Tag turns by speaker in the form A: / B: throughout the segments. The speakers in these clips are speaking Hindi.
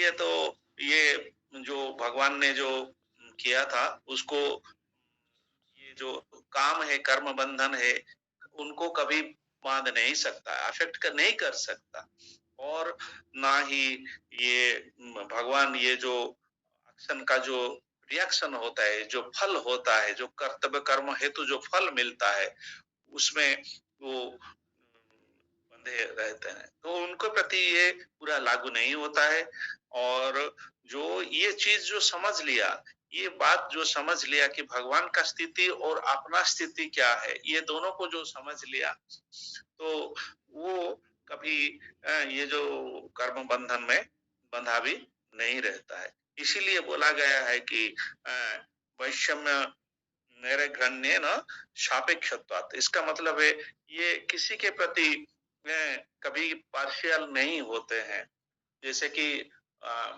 A: इसीलिए तो ये जो भगवान ने जो किया था उसको, ये जो काम है, कर्म बंधन है, उनको कभी बांध नहीं सकता, अफेक्ट कर नहीं कर सकता। और ना ही ये भगवान ये जो एक्शन का जो रिएक्शन होता है, जो फल होता है, जो कर्तव्य कर्म हेतु जो फल मिलता है, उसमें वो बंधे रहते हैं। तो उनके प्रति ये पूरा लागू नहीं होता है। और जो ये चीज़ जो समझ लिया, ये बात जो समझ लिया कि भगवान का स्थिति और अपना स्थिति क्या है, ये दोनों को जो समझ लिया, तो वो कभी ये जो कर्म बंधन में बंधा भी नहीं रहता है। इसीलिए बोला गया है कि वैषम्य नैरघण्येन सापेक्षत्वात्, इसका मतलब है ये किसी के प्रति कभी पार्शियल नहीं होते हैं। जैसे कि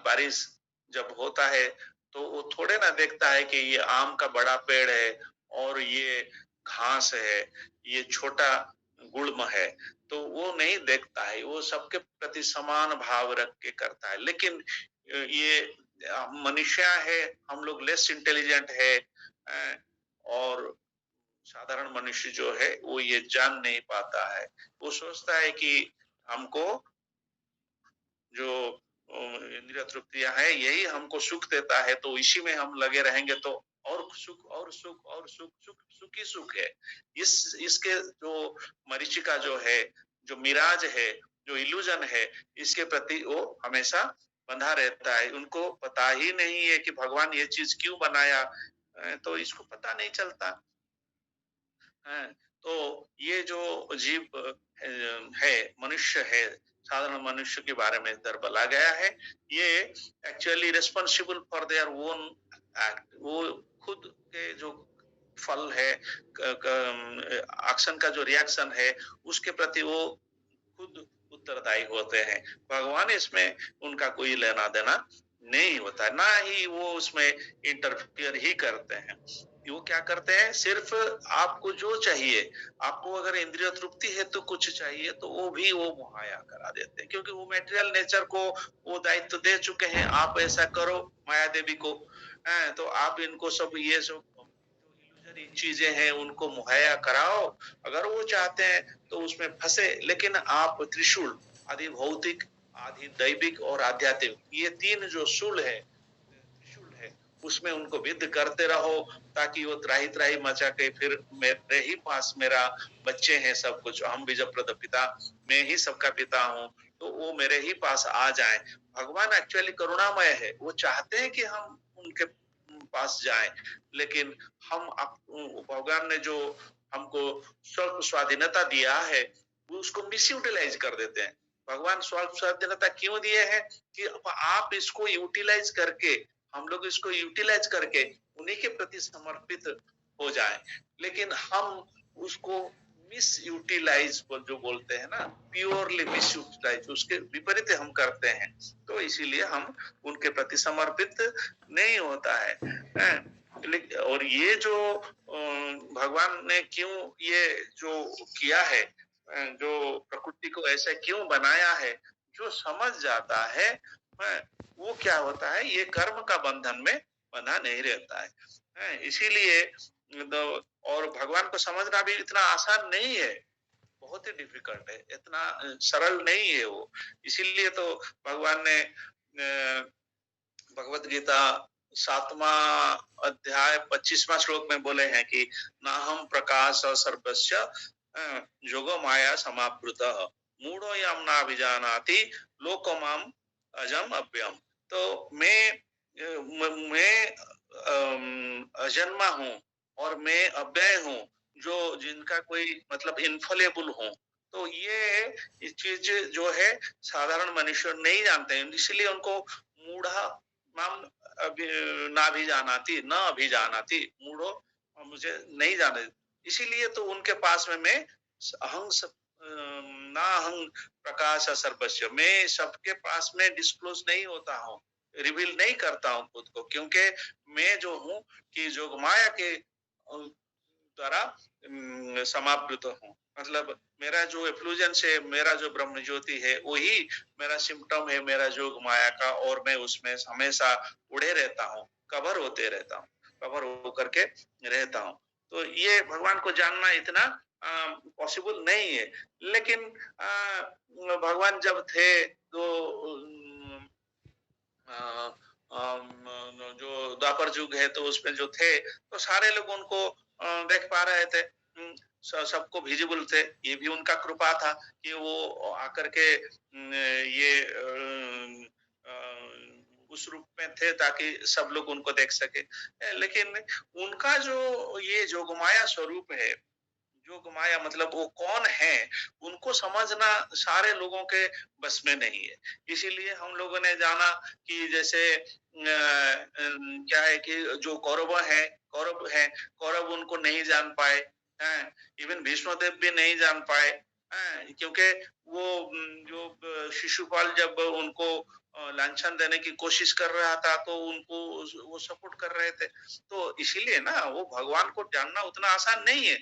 A: बारिश जब होता है तो वो थोड़े ना देखता है कि ये आम का बड़ा पेड़ है और ये घास है, ये छोटा गुल्म है, तो वो नहीं देखता है, वो सबके प्रति समान भाव रख के करता है। लेकिन ये मनुष्य है, हम लोग लेस इंटेलिजेंट है, और साधारण मनुष्य जो है वो ये जान नहीं पाता है। वो सोचता है कि हमको जो इंद्रिय तृप्तियाँ है यही हमको सुख देता है, तो इसी में हम लगे रहेंगे तो और सुख और सुख और सुख, सुख सुख ही सुख है। इसके जो मरीचिका जो है, जो मिराज है, जो इल्यूजन है, इसके प्रति वो हमेशा बंधा रहता है। उनको पता ही नहीं है कि भगवान ये चीज क्यों बनाया, तो इसको पता नहीं चलता है। तो ये जो जीव है, मनुष्य है, साधारण मनुष्य के बारे में इधर बोला गया है, ये actually responsible for their own act. वो खुद के जो फल है, एक्शन का जो रिएक्शन है, उसके प्रति वो खुद उत्तरदायी होते हैं। भगवान इसमें उनका कोई लेना देना नहीं होता, ना ही वो उसमें इंटरफियर ही करते हैं। वो क्या करते हैं, सिर्फ आपको जो चाहिए, आपको अगर इंद्रिय तृप्ति है तो कुछ चाहिए तो वो भी वो मुहैया करा देते हैं, क्योंकि वो मेटेरियल नेचर को वो दायित्व दे चुके हैं, आप ऐसा करो माया देवी को, तो आप इनको सब ये सब इल्यूजरी चीजें हैं उनको मुहैया कराओ। अगर वो चाहते हैं तो उसमें फंसे, लेकिन आप त्रिशूल, आदि भौतिक, आदि दैविक और आध्यात्मिक, ये तीन जो शूल है, त्रिशूल है, उसमें उनको विद्ध करते रहो, ताकि वो त्राही त्राही मचा के फिर मेरे ही पास मेरा बच्चे हैं सब कुछ, हम बीज प्रद पिता, मैं ही सबका पिता हूँ, तो वो मेरे ही पास आ जाए। भगवान एक्चुअली करुणामय है, वो चाहते हैं कि हम उनके पास जाएं, लेकिन हम भगवान ने जो हमको स्वल्प स्वाधीनता दिया है, वो उसको मिस यूटिलाइज कर देते हैं। भगवान स्वल्प स्वाधीनता क्यों दिए हैं कि आप इसको यूटिलाइज करके, हम लोग इसको यूटिलाइज करके उन्हीं के प्रति समर्पित हो जाएं। लेकिन हम उसको मिस यूटिलाइज जो बोलते हैं ना, प्योरली मिस यूटिलाइज, उसके विपरीत हम करते हैं। तो इसीलिए हम उनके प्रति समर्पित नहीं होता है। और ये जो भगवान ने क्यों ये जो किया है, जो प्रकृति को ऐसे क्यों बनाया है, जो समझ जाता है, वो क्या होता है, ये कर्म का बंधन में बंधा नहीं रहता है। इसीलिए और भगवान को समझना भी इतना आसान नहीं है, बहुत ही डिफिकल्ट है, इतना सरल नहीं है वो। इसीलिए तो भगवान ने भगवत गीता 7वां अध्याय 25वां श्लोक में बोले हैं कि ना हम प्रकाश सर्वस्य जोगो माया समावृतः मूढ़ो यम ना अभिजानाति लोकमाम अजम अव्ययम। तो मैं अजन्मा हूँ और मैं अव्यय हूँ, जो जिनका कोई मतलब इनफलेबल हूँ। तो ये चीज जो है साधारण मनुष्य नहीं जानते हैं, इसलिए उनको मूढ़ा माम ना भी जानाती न अभी जानाती, मूढ़ो मुझे नहीं जाने, इसीलिए तो उनके पास में मैं अहं ना अहं प्रकाश सर्वस्व, मैं सबके पास में डिस्क्लोज नहीं होता हूँ, रिवील नहीं करता हूँ खुद को, क्योंकि मैं जो हूँ कि जोग माया के द्वारा समावृत हूँ। मतलब मेरा जो एफ्लुजेंस है, मेरा जो ब्रह्म ज्योति है, वही मेरा सिम्पटम है, मेरा जोग माया का, और मैं उसमें हमेशा उड़े रहता हूँ, कवर होते रहता हूँ, कवर होकर के रहता हूँ। तो ये भगवान को जानना इतना पॉसिबल नहीं है। लेकिन भगवान जब थे तो अ, जो द्वापर युग है तो उसमें जो थे तो सारे लोग उनको देख पा रहे थे। सबको विजिबल थे। ये भी उनका कृपा था कि वो आकर के ये उस रूप में थे ताकि सब लोग उनको देख सके। लेकिन उनका जो ये जोगमाया स्वरूप है, योग माया मतलब वो कौन है, उनको समझना सारे लोगों के बस में नहीं है। इसीलिए हम लोगों ने जाना कि जैसे क्या है कि जो कौरव उनको नहीं जान पाए, हैं? इवन भीष्मदेव भी नहीं जान पाए, हैं? क्योंकि वो जो शिशुपाल जब उनको लांछन देने की कोशिश कर रहा था तो उनको वो सपोर्ट कर रहे थे। तो इसीलिए ना वो भगवान को जानना उतना आसान नहीं है।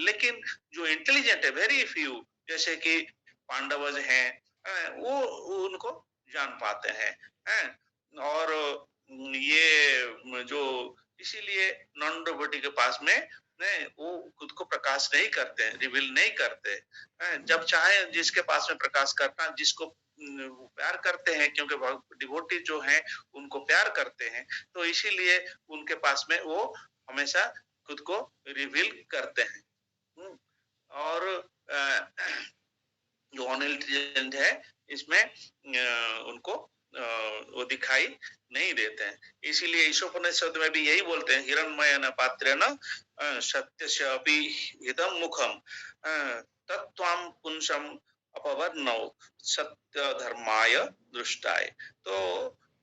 A: लेकिन जो इंटेलिजेंट है, वेरी फ्यू, जैसे कि पांडवज हैं, वो उनको जान पाते हैं, हैं? और ये जो इसीलिए नॉन रोबोटी के पास में वो खुद को प्रकाश नहीं करते हैं, रिवील नहीं करते हैं। जब चाहे जिसके पास में प्रकाश करना, जिसको वो प्यार करते हैं, क्योंकि डिवोटी जो हैं उनको प्यार करते हैं, तो इसीलिए उनके पास में वो हमेशा खुद को रिवील करते हैं। हुँ, और जो अनइंटेलिजेंट है इसमें उनको वो दिखाई नहीं देते हैं। इसीलिए ईशोपनिषद में भी यही बोलते हैं, हिरण्मयेन पात्रेण सत्यस्य अपि इदं मुखम् तत्त्वं पुंसम् अपवर्णौ सत्य धर्माय दृष्टाय। तो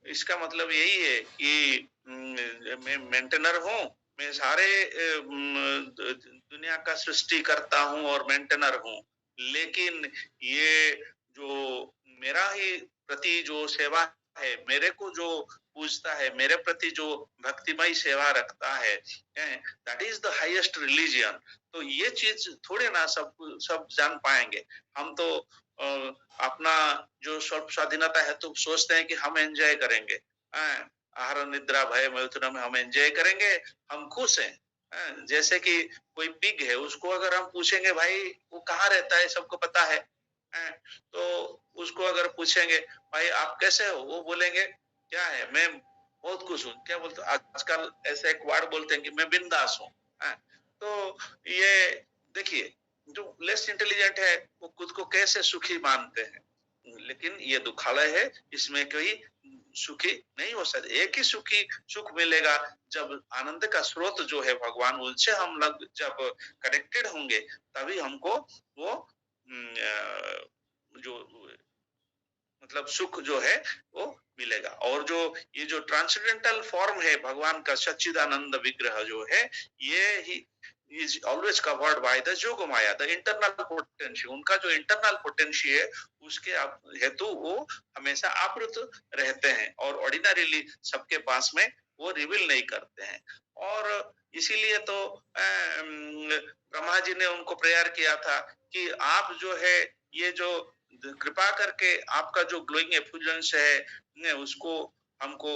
A: इसका मतलब यही है कि मैं मेंटेनर हूँ, मैं सारे दुनिया का सृष्टि करता हूँ और मेंटेनर हूँ। लेकिन ये जो मेरा ही प्रति जो सेवा है, मेरे को जो पूजता है, मेरे प्रति जो भक्तिमय सेवा रखता है, that is the highest religion. तो ये चीज थोड़े ना सब सब जान पाएंगे। हम तो अपना जो स्वल्प स्वाधीनता है तो सोचते हैं कि हम एंजॉय करेंगे, आहार निद्रा भय मैथुन में हम एंजॉय करेंगे, हम खुश हैं। जैसे कि कोई पिग है, उसको अगर हम पूछेंगे भाई वो कहाँ रहता है, सबको पता है, हैं? तो उसको अगर पूछेंगे भाई आप कैसे हो, वो बोलेंगे क्या है, मैं बहुत खुश हूँ। क्या बोलते आजकल ऐसे एक वर्ड बोलते हैं कि मैं बिंदास हूँ, हैं? तो ये देखिए, जो लेस इंटेलिजेंट है वो खुद को कैसे सुखी मानते हैं, लेकिन ये दुखालय है, इसमें कोई सुखी नहीं हो सकते। एक ही सुखी सुख मिलेगा जब आनंद का स्रोत जो है भगवान, उनसे हम लोग जब कनेक्टेड होंगे, तभी हमको वो जो मतलब सुख जो है वो मिलेगा। और जो ये जो ट्रांसेंडेंटल फॉर्म है भगवान का, सच्चिदानंद विग्रह जो है, ये he is always covered by the जोग माया, द इंटरनल पोटेंशियल। उनका जो इंटरनल पोटेंशियल है उसके हेतु वो हमेशा आवृत रहते हैं और ऑर्डिनरीली सबके पास में वो रिवील नहीं करते हैं। और इसीलिए तो ब्रह्मा जी ने उनको प्रेयर किया था कि आप जो है ये जो कृपा करके आपका जो ग्लोइंग एफ्यूजेंस है उसको हमको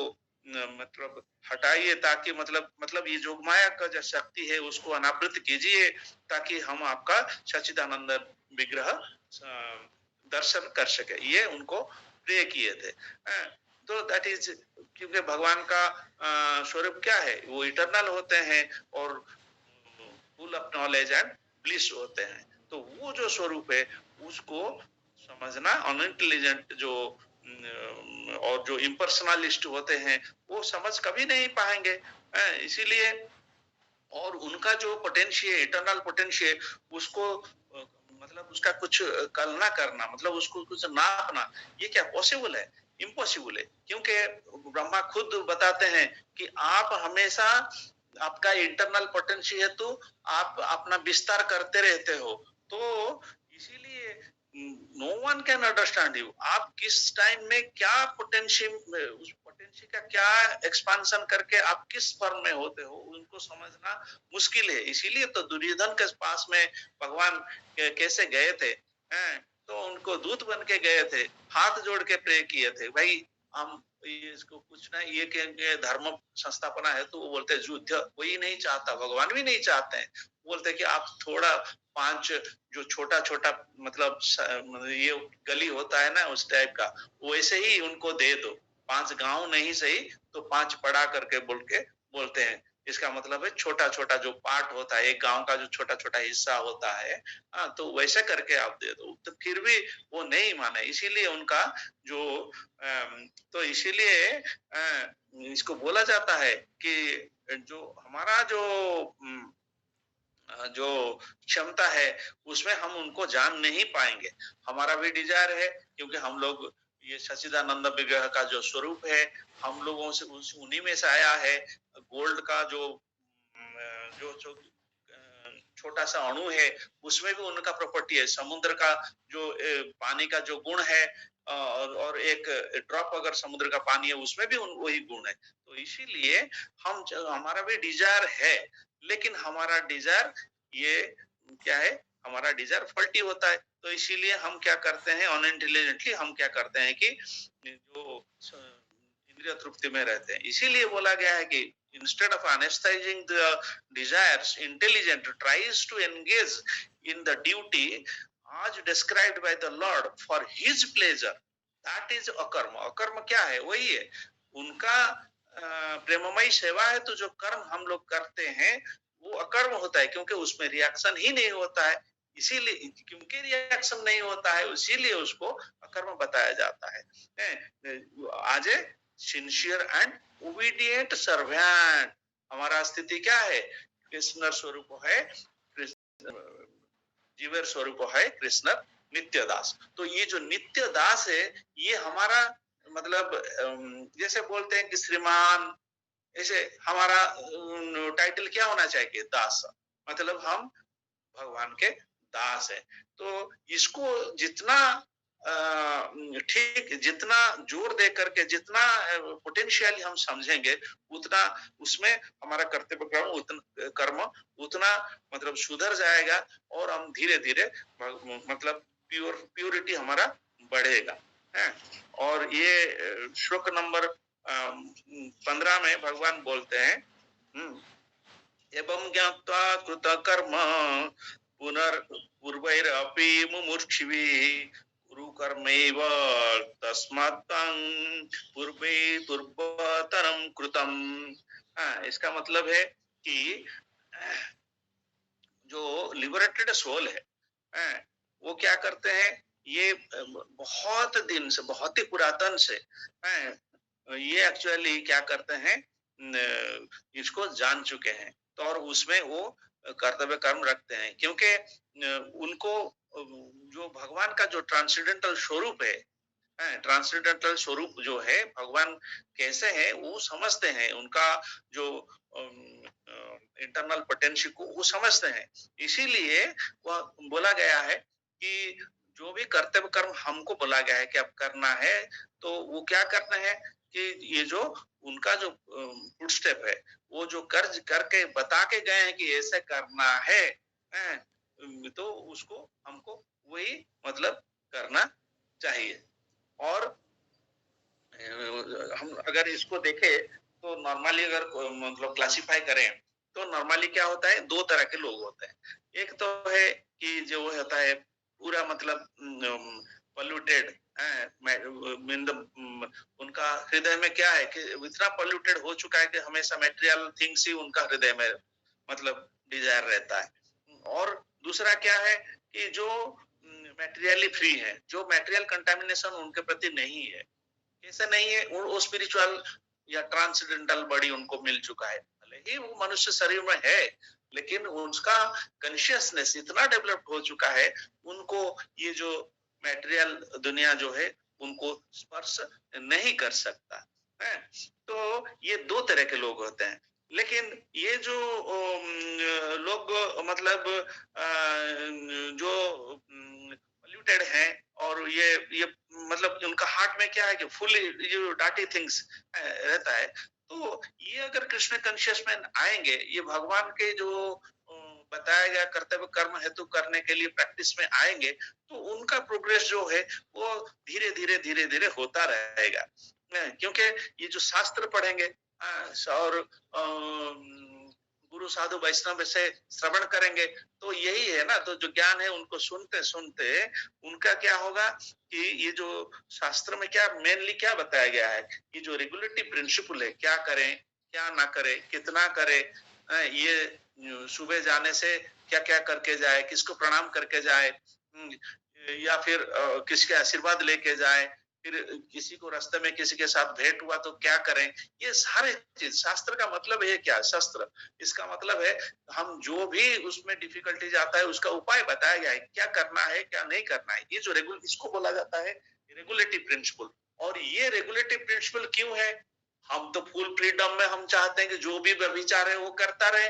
A: मतलब हटाइए, ताकि मतलब ये जो माया का जो शक्ति है उसको अनावृत कीजिए, ताकि हम आपका सच्चिदानंद विग्रह दर्शन कर सके। ये उनको प्रे किए थे। तो दैट इज, क्योंकि भगवान का स्वरूप क्या है, वो इटरनल होते हैं और full of knowledge and bliss होते हैं। तो वो जो स्वरूप है उसको समझना अनइंटेलिजेंट जो और जो इम्पर्सनलिस्ट होते हैं वो समझ कभी नहीं पाएंगे। इसीलिए और उनका जो पोटेंशियल, इटरनल पोटेंशियल, उसको मतलब उसका कुछ कलना करना, मतलब उसको कुछ नापना, ये क्या पॉसिबल है? इम्पॉसिबल है। क्योंकि ब्रह्मा खुद बताते हैं कि आप हमेशा आपका इंटरनल पोटेंशियल है तो आप अपना विस्तार करते रहते हो। तो इसीलिए no one can understand you. आप किस टाइम में क्या पोटेंशियल, उस पोटेंशियल का क्या एक्सपांशन करके आप किस फॉर्म में होते हो, उनको समझना मुश्किल है। इसीलिए तो दुर्योधन के पास में भगवान कैसे गए थे, हैं? तो उनको दूत बन के गए थे, हाथ जोड़ के प्रे किए थे, भाई हम इसको कुछ ना, ये के धर्म संस्थापना है, तो वो बोलते युद्ध कोई नहीं चाहता, भगवान भी नहीं चाहते हैं। बोलते कि आप थोड़ा 5 जो छोटा-छोटा मतलब ये गली होता है ना उस टाइप का, वैसे ही उनको दे दो। 5 गाँव नहीं सही तो 5 पड़ा करके बोल के बोलते हैं। इसका मतलब है छोटा-छोटा जो पार्ट होता है, एक गाँव का जो छोटा-छोटा हिस्सा होता है, तो वैसे करके आप दे दो। तो फिर भी वो नहीं माने, इसीलिए उनका जो तो इसीलिए इसको बोला जाता है कि जो हमारा जो जो क्षमता है उसमें हम उनको जान नहीं पाएंगे। हमारा भी डिजायर है, क्योंकि हम लोग ये सच्चिदानंद विग्रह का जो स्वरूप है, हम लोगों से उन्हीं में से आया है। गोल्ड का जो जो छोटा सा अणु है, उसमें भी उनका प्रॉपर्टी है। समुद्र का जो पानी का जो गुण है, और एक ड्रॉप अगर समुद्र का पानी है उसमें भी वही गुण है। तो इसीलिए हमारा भी डिजायर है, लेकिन हमारा डिजायर ये क्या है, हमारा डिजायर फल्टी होता है। तो इसीलिए हम क्या करते हैं, अनइंटेलिजेंटली हम क्या करते हैं कि जो इंद्रिय तृप्ति में रहते हैं। इसीलिए बोला गया है कि instead of anesthetizing the desires, intelligent tries to engage in the duty as described by the Lord for His pleasure. That is अकर्म। अकर्म क्या है, वही है उनका प्रेममयी सेवा है। तो जो कर्म हम लोग करते हैं वो अकर्म होता है, क्योंकि उसमें रिएक्शन ही नहीं होता है। इसीलिए क्योंकि रिएक्शन नहीं होता है, इसीलिए उसको अकर्म बताया जाता है। आज सिंसियर एंड ओबीडिएंट सर्वेंट, हमारा स्थिति क्या है, कृष्ण स्वरूप है, जीवर स्वरूप है कृष्ण नित्य दास। तो ये जो नित्य दास है, ये हमारा मतलब जैसे बोलते हैं कि श्रीमान, ऐसे हमारा टाइटल क्या होना चाहिए, दास। मतलब हम भगवान के दास है। तो इसको जितना ठीक, जितना जोर दे करके, जितना पोटेंशियल हम समझेंगे, उतना उसमें हमारा कर्म उतना मतलब सुधर जाएगा, और हम धीरे धीरे मतलब प्योरिटी हमारा बढ़ेगा है। और ये श्लोक नंबर 15 में भगवान बोलते हैं, एवं ज्ञात्वा कृत कर्म पूर्वैरपि मुमुक्षुभिः कुरु कर्मैव तस्मात् पूर्वे पूर्वतरम कृतम्। इसका मतलब है कि जो लिबरेटेड सोल है, वो क्या करते हैं, ये बहुत दिन से, बहुत ही पुरातन से ये एक्चुअली क्या करते हैं, इसको जान चुके हैं। तो और उसमें वो कर्तव्य कर्म रखते हैं, क्योंकि उनको जो भगवान का जो ट्रांसेंडेंटल स्वरूप है, ट्रांसेंडेंटल स्वरूप जो है, भगवान कैसे है वो समझते हैं। उनका जो इंटरनल पोटेंशियल को वो समझते हैं। इसीलिए वह बोला गया है कि जो भी कर्तव्य कर्म हमको बोला गया है कि अब करना है, तो वो क्या करना है कि ये जो उनका जो फुट स्टेप है, वो जो कर्ज करके बता के गए हैं कि ऐसे करना है, तो उसको हमको वही मतलब करना चाहिए। और हम अगर इसको देखें तो नॉर्मली अगर मतलब क्लासिफाई करें, तो नॉर्मली क्या होता है, 2 तरह के लोग होते हैं। एक तो है कि जो होता है पूरा मतलब पॉल्यूटेड, उनका हृदय में क्या है कि इतना पॉल्यूटेड हो चुका है कि हमेशा मटेरियल थिंग्स ही उनका हृदय में मतलब डिजायर रहता है। और दूसरा क्या है कि जो मटेरियली फ्री है, जो मटेरियल कंटामिनेशन उनके प्रति नहीं है। कैसे नहीं है, वो स्पिरिचुअल या ट्रांसेंडेंटल बॉडी उनको मिल चुका है। भले ही वो मनुष्य शरीर में है, लेकिन उसका कॉन्शियसनेस इतना डेवलप हो चुका है, उनको ये जो मटेरियल दुनिया जो है उनको स्पर्श नहीं कर सकता है। तो ये 2 तरह के लोग होते हैं। लेकिन ये जो लोग मतलब जो कनेक्टेड हैं और ये मतलब उनका हार्ट में क्या है कि फुल ये डार्टी थिंग्स रहता है। तो ये अगर कृष्ण कॉन्शियस में आएंगे, ये भगवान के जो बताया गया कर्तव्य कर्म हेतु करने के लिए प्रैक्टिस में आएंगे, तो उनका प्रोग्रेस जो है वो धीरे धीरे धीरे धीरे होता रहेगा। क्योंकि ये जो शास्त्र पढ़ेंगे और गुरु साधु वैष्णव से श्रवण करेंगे, तो यही है ना, तो जो ज्ञान है उनको सुनते सुनते उनका क्या होगा कि ये जो शास्त्र में क्या मेनली क्या बताया गया है, ये जो रेगुलेटरी प्रिंसिपल है, क्या करें क्या ना करें, कितना करें, ये सुबह जाने से क्या क्या करके जाए, किसको प्रणाम करके जाए, या फिर किसके आशीर्वाद लेके जाए, फिर किसी को रास्ते में किसी के साथ भेंट हुआ तो क्या करें, ये सारे चीज शास्त्र का मतलब है क्या, शास्त्र इसका मतलब है हम जो भी उसमें डिफिकल्टीज आता है उसका उपाय बताया गया है, क्या करना है क्या नहीं करना है। ये जो रेगुल इसको बोला जाता है रेगुलेटिव प्रिंसिपल। और ये रेगुलेटिव प्रिंसिपल क्यों है, हम तो फुल फ्रीडम में हम चाहते हैं कि जो भी व्यभिचार है वो करता रहे,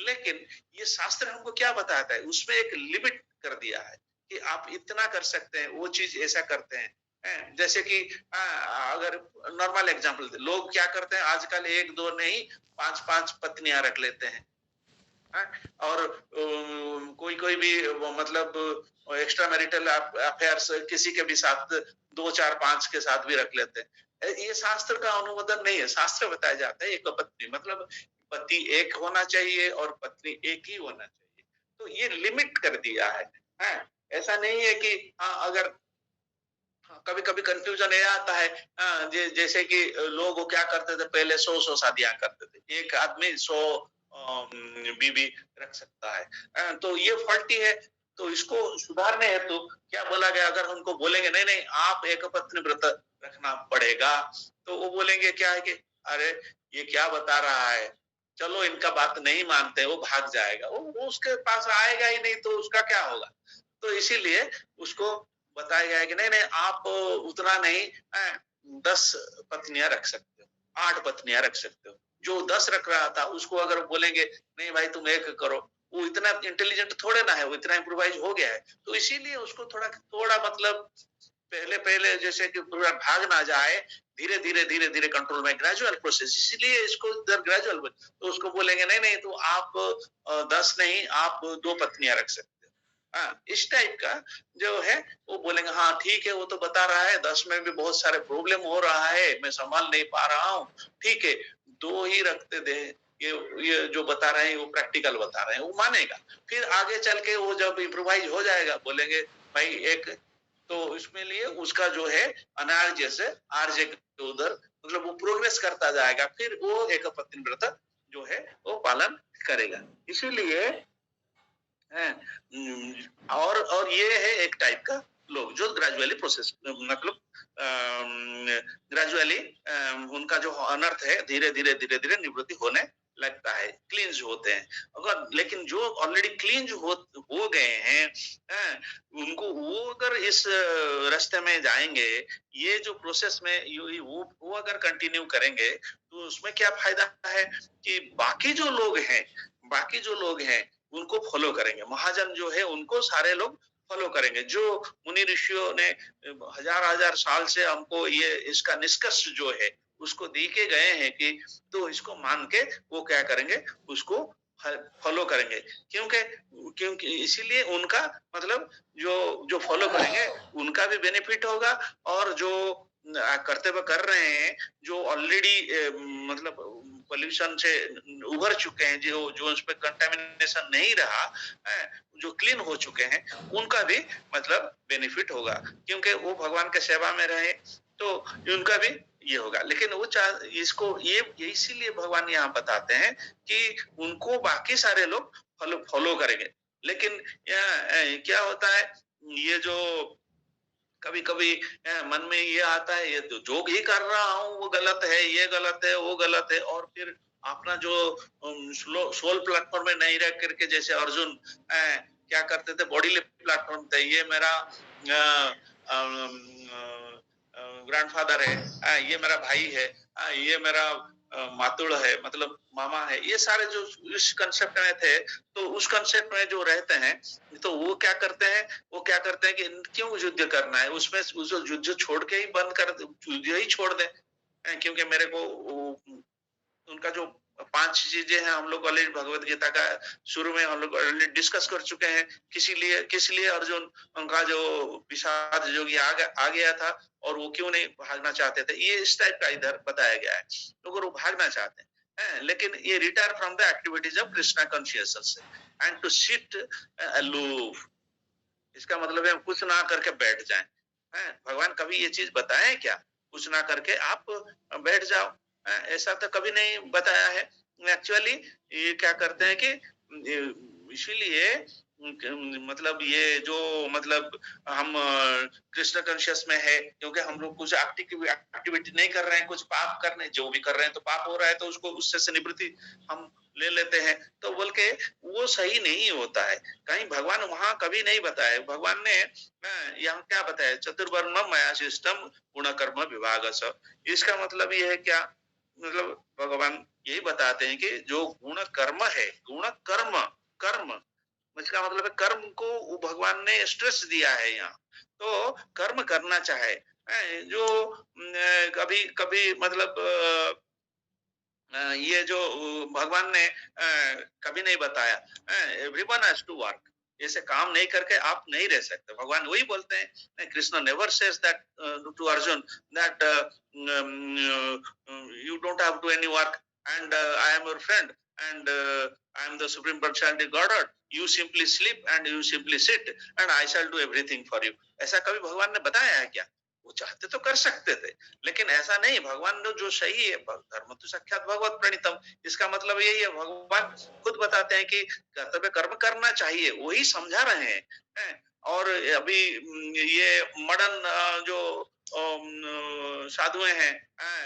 A: लेकिन ये शास्त्र हमको क्या बताता है, उसमें एक लिमिट कर दिया है कि आप इतना कर सकते हैं, वो चीज ऐसा करते हैं। जैसे कि अगर नॉर्मल एग्जांपल लोग क्या करते हैं आजकल, एक दो नहीं पांच पांच पत्नियां रख लेते हैं। और कोई कोई भी मतलब एक्स्ट्रा मैरिटल अफेयर्स किसी के भी साथ दो चार पांच के साथ भी रख लेते हैं। ये शास्त्र का अनुमोदन नहीं है। शास्त्र बताया जाता है एक पत्नी मतलब पति एक होना चाहिए और पत्नी एक ही होना चाहिए। तो ये लिमिट कर दिया है। ऐसा नहीं है कि अगर कभी कभी कंफ्यूजन ये आता है, जैसे कि लोग क्या करते थे पहले 100 शादियां करते थे, एक आदमी 100 बीवी रख सकता है। तो ये फल्टी है। तो इसको सुधारने हेतु क्या बोला गया, अगर उनको बोलेंगे नहीं नहीं आप एक पत्नी व्रत रखना पड़ेगा, तो वो बोलेंगे क्या है कि अरे ये क्या बता रहा है, चलो इनका बात नहीं मानते, वो भाग जाएगा, वो उसके पास आएगा ही नहीं, तो उसका क्या होगा। तो इसीलिए उसको बताया गया है कि नहीं नहीं आप उतना नहीं, 10 पत्नियां रख सकते हो, 8 पत्नियां रख सकते हो। जो 10 रख रहा था उसको अगर बोलेंगे नहीं भाई तुम एक करो, वो इतना इंटेलिजेंट थोड़े ना है, वो इतना इम्प्रोवाइज हो गया है। तो इसीलिए उसको थोड़ा थोड़ा मतलब पहले पहले जैसे कि पूरा भाग ना जाए, धीरे धीरे धीरे धीरे कंट्रोल में, ग्रेजुअल प्रोसेस, इसीलिए इसको इधर ग्रेजुअल। तो उसको बोलेंगे नहीं नहीं तो आप 10 नहीं आप 2 पत्नियां रख सकते। इस टाइप का जो है वो बोलेंगे हाँ ठीक है, वो तो बता रहा है 10 में भी बहुत सारे प्रॉब्लम हो रहा है, मैं संभाल नहीं पा रहा हूँ, ठीक है 2 ही रखते दे, ये जो बता रहे हैं वो प्रैक्टिकल बता रहे हैं, वो मानेगा। फिर आगे चल के वो जब इम्प्रोवाइज हो जाएगा बोलेंगे भाई एक, तो इसमें लिए उसका जो है अनार्य से आर्य के उधर मतलब वो प्रोग्रेस करता जाएगा, फिर वो एक पत्नी व्रत जो है वो पालन करेगा। इसीलिए और ये है एक टाइप का लोग जो ग्रेजुअली प्रोसेस मतलब ग्रेजुअली उनका जो अनर्थ है धीरे धीरे धीरे धीरे निवृत्ति होने लगता है, क्लींज होते हैं। अगर लेकिन जो ऑलरेडी क्लींज हो गए हैं, उनको वो अगर इस रास्ते में जाएंगे, ये जो प्रोसेस में वो अगर कंटिन्यू करेंगे, तो उसमें क्या फायदा है कि बाकी जो लोग हैं उनको फॉलो करेंगे, महाजन जो है उनको सारे लोग फॉलो करेंगे। जो मुनि ऋषियों ने हजार हजार साल से हमको ये इसका निष्कर्ष जो है उसको दी के गए हैं कि तो इसको मान के वो क्या करेंगे, उसको फॉलो करेंगे। क्योंकि क्योंकि इसीलिए उनका मतलब जो जो फॉलो करेंगे उनका भी बेनिफिट होगा, और जो कर्तव्य कर रहे हैं जो ऑलरेडी मतलब पोल्यूशन से उभर चुके हैं, जो जो उस पर कंटामिनेशन नहीं रहा, जो क्लीन हो चुके हैं, उनका भी मतलब बेनिफिट होगा, क्योंकि वो भगवान के सेवा में रहे तो उनका भी ये होगा। लेकिन वो इसको ये इसीलिए भगवान यहाँ बताते हैं कि उनको बाकी सारे लोग फॉलो करेंगे। लेकिन क्या होता है, ये जो कभी कभी मन में ये आता है ये तो जो भी कर रहा हूँ वो गलत है, ये गलत है, वो गलत है, और फिर अपना जो सोल प्लेटफॉर्म में नहीं रह करके, जैसे अर्जुन क्या करते थे, बॉडी प्लेटफॉर्म थे, ये मेरा ग्रैंडफादर है, ये मेरा भाई है, ये मेरा मातुड़ है, मतलब मामा है, ये सारे जो इस कंसेप्ट में थे, तो उस कंसेप्ट में जो रहते हैं, तो वो क्या करते हैं कि क्यों युद्ध करना है? उसमें उस युद्ध छोड़ के ही बंद कर युद्ध ही छोड़ दें। क्योंकि मेरे को उनका जो 5 चीजें हैं, हम लोग ऑलरेडी भगवत गीता का शुरू में हम लोग ऑलरेडी डिस्कस कर चुके हैं। किस लिए अर्जुन उनका जो विषाद योगी आ गया था और वो क्यों नहीं भागना चाहते थे, ये इस टाइप का इधर बताया गया है। तो अगर वो भागना चाहते हैं, लेकिन ये retire from the activities of Krishna consciousness and to sit aloof, इसका मतलब है कुछ ना करके बैठ जाएं। भगवान कभी ये चीज बताए हैं क्या? कुछ ना करके आप बैठ जाओ। ऐसा तो कभी नहीं बताया है। एक्चुअली ये क्या करते हैं कि इसीलिए मतलब ये जो मतलब हम कृष्ण कॉन्शियस में है, क्योंकि हम लोग कुछ एक्टिविटी नहीं कर रहे हैं, कुछ पाप करने जो भी कर रहे हैं तो पाप हो रहा है, तो उसको उससे से निवृत्ति हम ले लेते हैं, तो बोल के वो सही नहीं होता है। कहीं भगवान वहां कभी नहीं बताया। भगवान ने यहाँ क्या बताया? चतुर्वर्णम मया सिस्टम गुण कर्म विभाग। इसका मतलब ये है क्या? मतलब भगवान यही बताते हैं कि जो गुण कर्म है, गुण कर्म कर्म, इसका मतलब है कर्म को भगवान ने स्ट्रेस दिया है यहाँ। तो कर्म करना चाहे, जो कभी कभी मतलब ये जो भगवान ने कभी नहीं बताया, एवरीवन हैज टू वर्क, ऐसे काम नहीं करके आप नहीं रह सकते। भगवान वही बोलते हैं, Krishna never says that to Arjun that you don't have to any work and I am your friend and I am the supreme personality God, you simply sleep and you simply sit and I shall do everything for you. ऐसा कभी भगवान ने बताया है क्या? वो चाहते तो कर सकते थे, लेकिन ऐसा नहीं। भगवान ने जो सही है, धर्म तो साक्षात भगवत प्रणीतम, इसका मतलब यही है। भगवान खुद बताते हैं कि कर्तव्य कर्म करना चाहिए, वही समझा रहे हैं। और अभी ये मॉडर्न जो साधुएं हैं,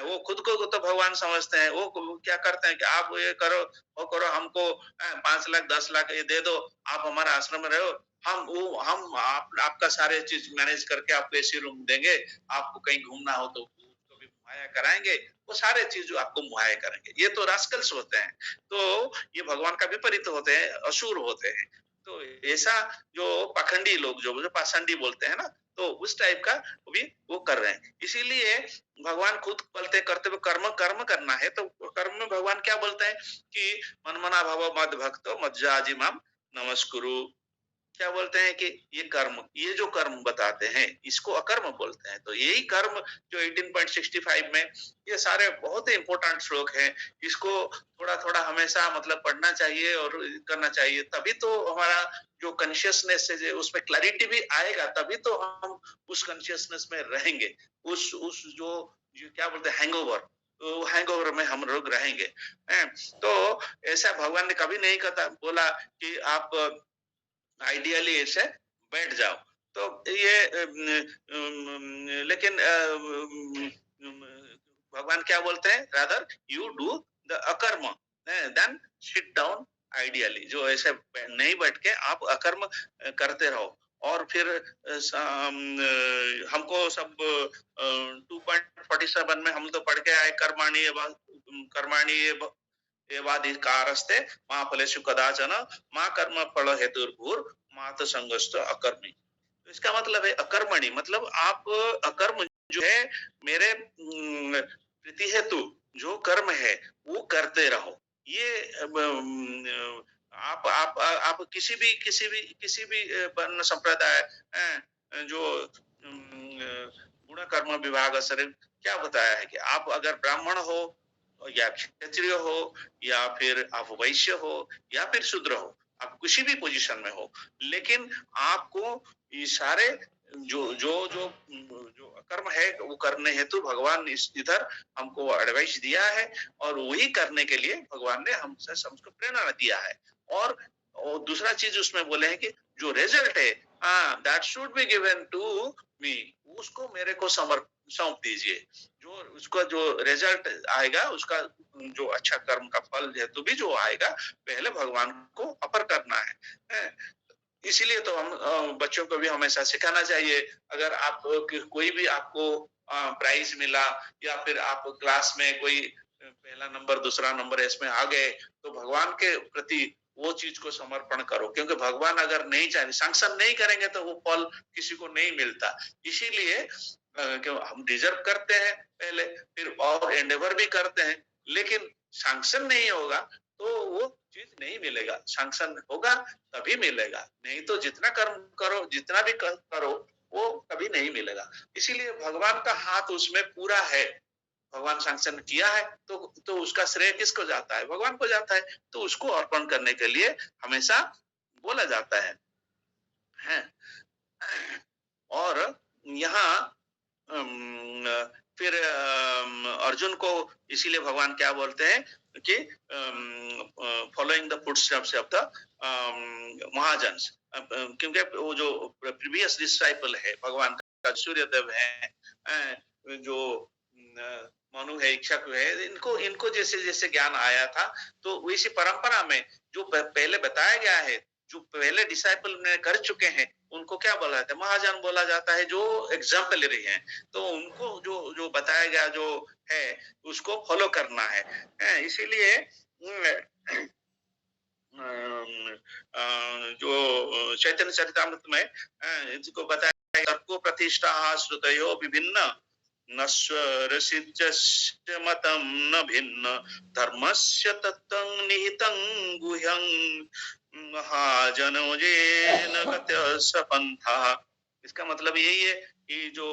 A: वो खुद को तो भगवान समझते हैं। वो क्या करते हैं कि आप ये करो वो करो, हमको 5 लाख 10 लाख ये दे दो, आप हमारा आश्रम में रहो, हम आपका सारे चीज मैनेज करके आपको एसी रूम देंगे, आपको कहीं घूमना हो तो उसको भी मुहैया कराएंगे, वो सारे चीज जो आपको मुहैया करेंगे। ये तो रास्कल्स होते हैं, तो ये भगवान का विपरीत होते हैं, असुर होते हैं। तो ऐसा जो पाखंडी लोग जो पाषंडी बोलते हैं ना, तो उस टाइप का भी वो कर रहे हैं। इसीलिए भगवान खुद बोलते हैं कर्तव्य कर्म कर्म करना है, तो कर्म में भगवान क्या बोलते हैं कि मनमना भव मद भक्तो मज्जाजी माम नमस्कुरु। क्या बोलते हैं कि ये जो कर्म बताते हैं, इसको अकर्म बोलते हैं। तो यही कर्म जो 18.65 में, ये सारे बहुत ही इंपॉर्टेंट श्लोक हैं। इसको थोड़ा थोड़ा हमेशा मतलब पढ़ना चाहिए और करना चाहिए, तभी तो हमारा जो कॉन्शियसनेस है उसमें क्लैरिटी भी आएगा, तभी तो हम उस कॉन्शियसनेस में रहेंगे। उस जो क्या बोलते हैं हैंगओवर, तो हैंगओवर में हम लोग रहेंगे। तो ऐसा भगवान ने कभी नहीं कहा बोला कि आप आइडियली ऐसे बैठ जाओ। तो ये लेकिन भगवान क्या बोलते हैं? रादर यू डू द अकर्म देन सिट डाउन आइडियली, जो ऐसे नहीं बैठ के आप अकर्म करते रहो। और फिर हमको सब 2.47 में हम तो पढ़ के आए, कर्माणी एवाधिकारस्ते मां फलेषु कदाचन मां कर्म फल हेतुर्भूर मात संगस्त अकर्मी। तो इसका मतलब है अकर्मणी, मतलब आप अकर्म जो है मेरे प्रीति हेतु जो कर्म है वो करते रहो। ये आप किसी भी वर्ण संप्रदाय जो गुण कर्म विभाग सर क्या बताया है कि आप अगर ब्राह्मण हो या क्षत्रिय हो या फिर आप वैश्य हो या फिर शूद्र हो, आप किसी भी पोजीशन में हो, लेकिन आपको ये सारे जो जो जो जो कर्म है वो करने हेतु भगवान इधर हमको एडवाइस दिया है, और वही करने के लिए भगवान ने हमको प्रेरणा दिया है। और दूसरा चीज उसमें बोले हैं कि जो रिजल्ट है, that should be given to me, उसको मेरे को सौंप दीजिए। जो उसका जो रिजल्ट आएगा, उसका जो अच्छा कर्म का फल हेतु भी जो आएगा, पहले भगवान को अपर करना है। इसीलिए तो हम बच्चों को भी हमेशा सिखाना चाहिए। अगर आप कोई भी आपको प्राइज मिला या फिर आप क्लास में कोई पहला नंबर दूसरा नंबर इसमें आ गए तो भगवान के प्रति वो चीज को समर्पण करो, क्योंकि भगवान अगर नहीं चाहे सैंक्शन नहीं करेंगे तो वो फल किसी को नहीं मिलता। इसीलिए क्यों हम डिजर्व करते हैं पहले, फिर और एंडेवर भी करते हैं, लेकिन सैंक्शन नहीं होगा तो वो चीज नहीं मिलेगा। सैंक्शन होगा तभी मिलेगा, नहीं तो जितना कर्म करो जितना भी करो वो कभी नहीं मिलेगा। इसीलिए भगवान का हाथ उसमें पूरा है। भगवान सैंक्शन किया है तो उसका श्रेय किसको जाता है? भगवान को जाता है। तो उसको अर्पण करने के लिए हमेशा बोला जाता है। और यहाँ फिर अर्जुन को इसीलिए भगवान क्या बोलते हैं कि following the footsteps of the mahajans, क्योंकि वो जो प्रीवियस डिसाइपल है भगवान का, सूर्यदेव है, जो मनु है, इच्छक है, इनको इनको जैसे जैसे ज्ञान आया था तो वैसी परंपरा में जो पहले बताया गया है, जो पहले डिसाइपल ने कर चुके हैं, उनको क्या बोला जाता है? महाजन बोला जाता है, जो एग्जाम्पलरी हैं। तो उनको जो जो बताया गया जो है उसको फॉलो करना है। इसीलिए जो चैतन्य चरितामृत में इसको बताया, तर्को प्रतिष्ठा श्रुतयो विभिन्न नश्वर मतम न भिन्न धर्मस्य तत्त्वं निहितं गुह्यं महाजनोजेन गतस्य पंथा। इसका मतलब यही है कि जो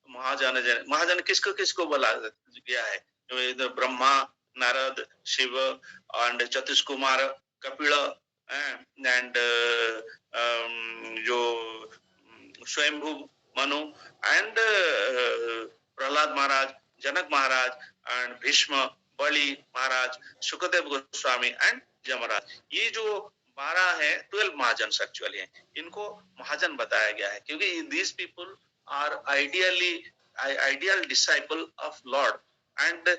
A: महाजन, महाजन किसको किसको बोला गया है? जो इधर ब्रह्मा, नारद, शिव एंड चतुष कुमार, कपिल एंड जो स्वयंभू Manu and Prahlad Maharaj, Janak Maharaj and Bhishma, Bali Maharaj, Sukhdev Goswami and Yamraj, ये जो 12 है 12 महाजन एक्चुअली है, इनको महाजन बताया गया है क्योंकि these people are ideal disciple of Lord. And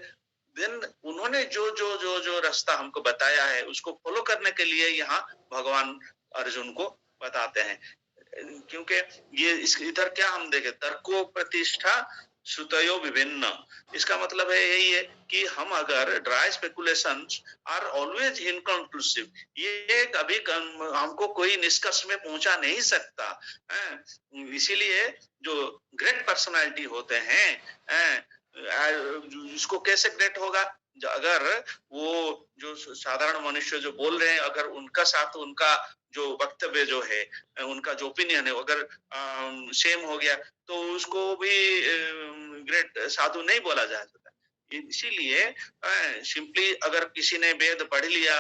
A: then उन्होंने जो जो जो जो रास्ता हमको बताया है उसको फॉलो करने के लिए यहाँ भगवान अर्जुन को बताते हैं। क्योंकि ये इधर क्या हम देखें, तर्को प्रतिष्ठा श्रुतयो विभिन्न, इसका मतलब है यही है कि हम अगर dry speculations are always inconclusive, ये कभी हमको कोई निष्कर्ष में पहुंचा नहीं सकता। इसीलिए जो ग्रेट पर्सनालिटी होते हैं, इसको कैसे ग्रेट होगा? अगर वो जो साधारण मनुष्य जो बोल रहे हैं, अगर उनका साथ उनका जो वक्तव्य जो है, उनका जो ओपिनियन है अगर सेम हो गया तो उसको भी ग्रेट साधु नहीं बोला जा सकता। इसीलिए सिंपली अगर किसी ने वेद पढ़ लिया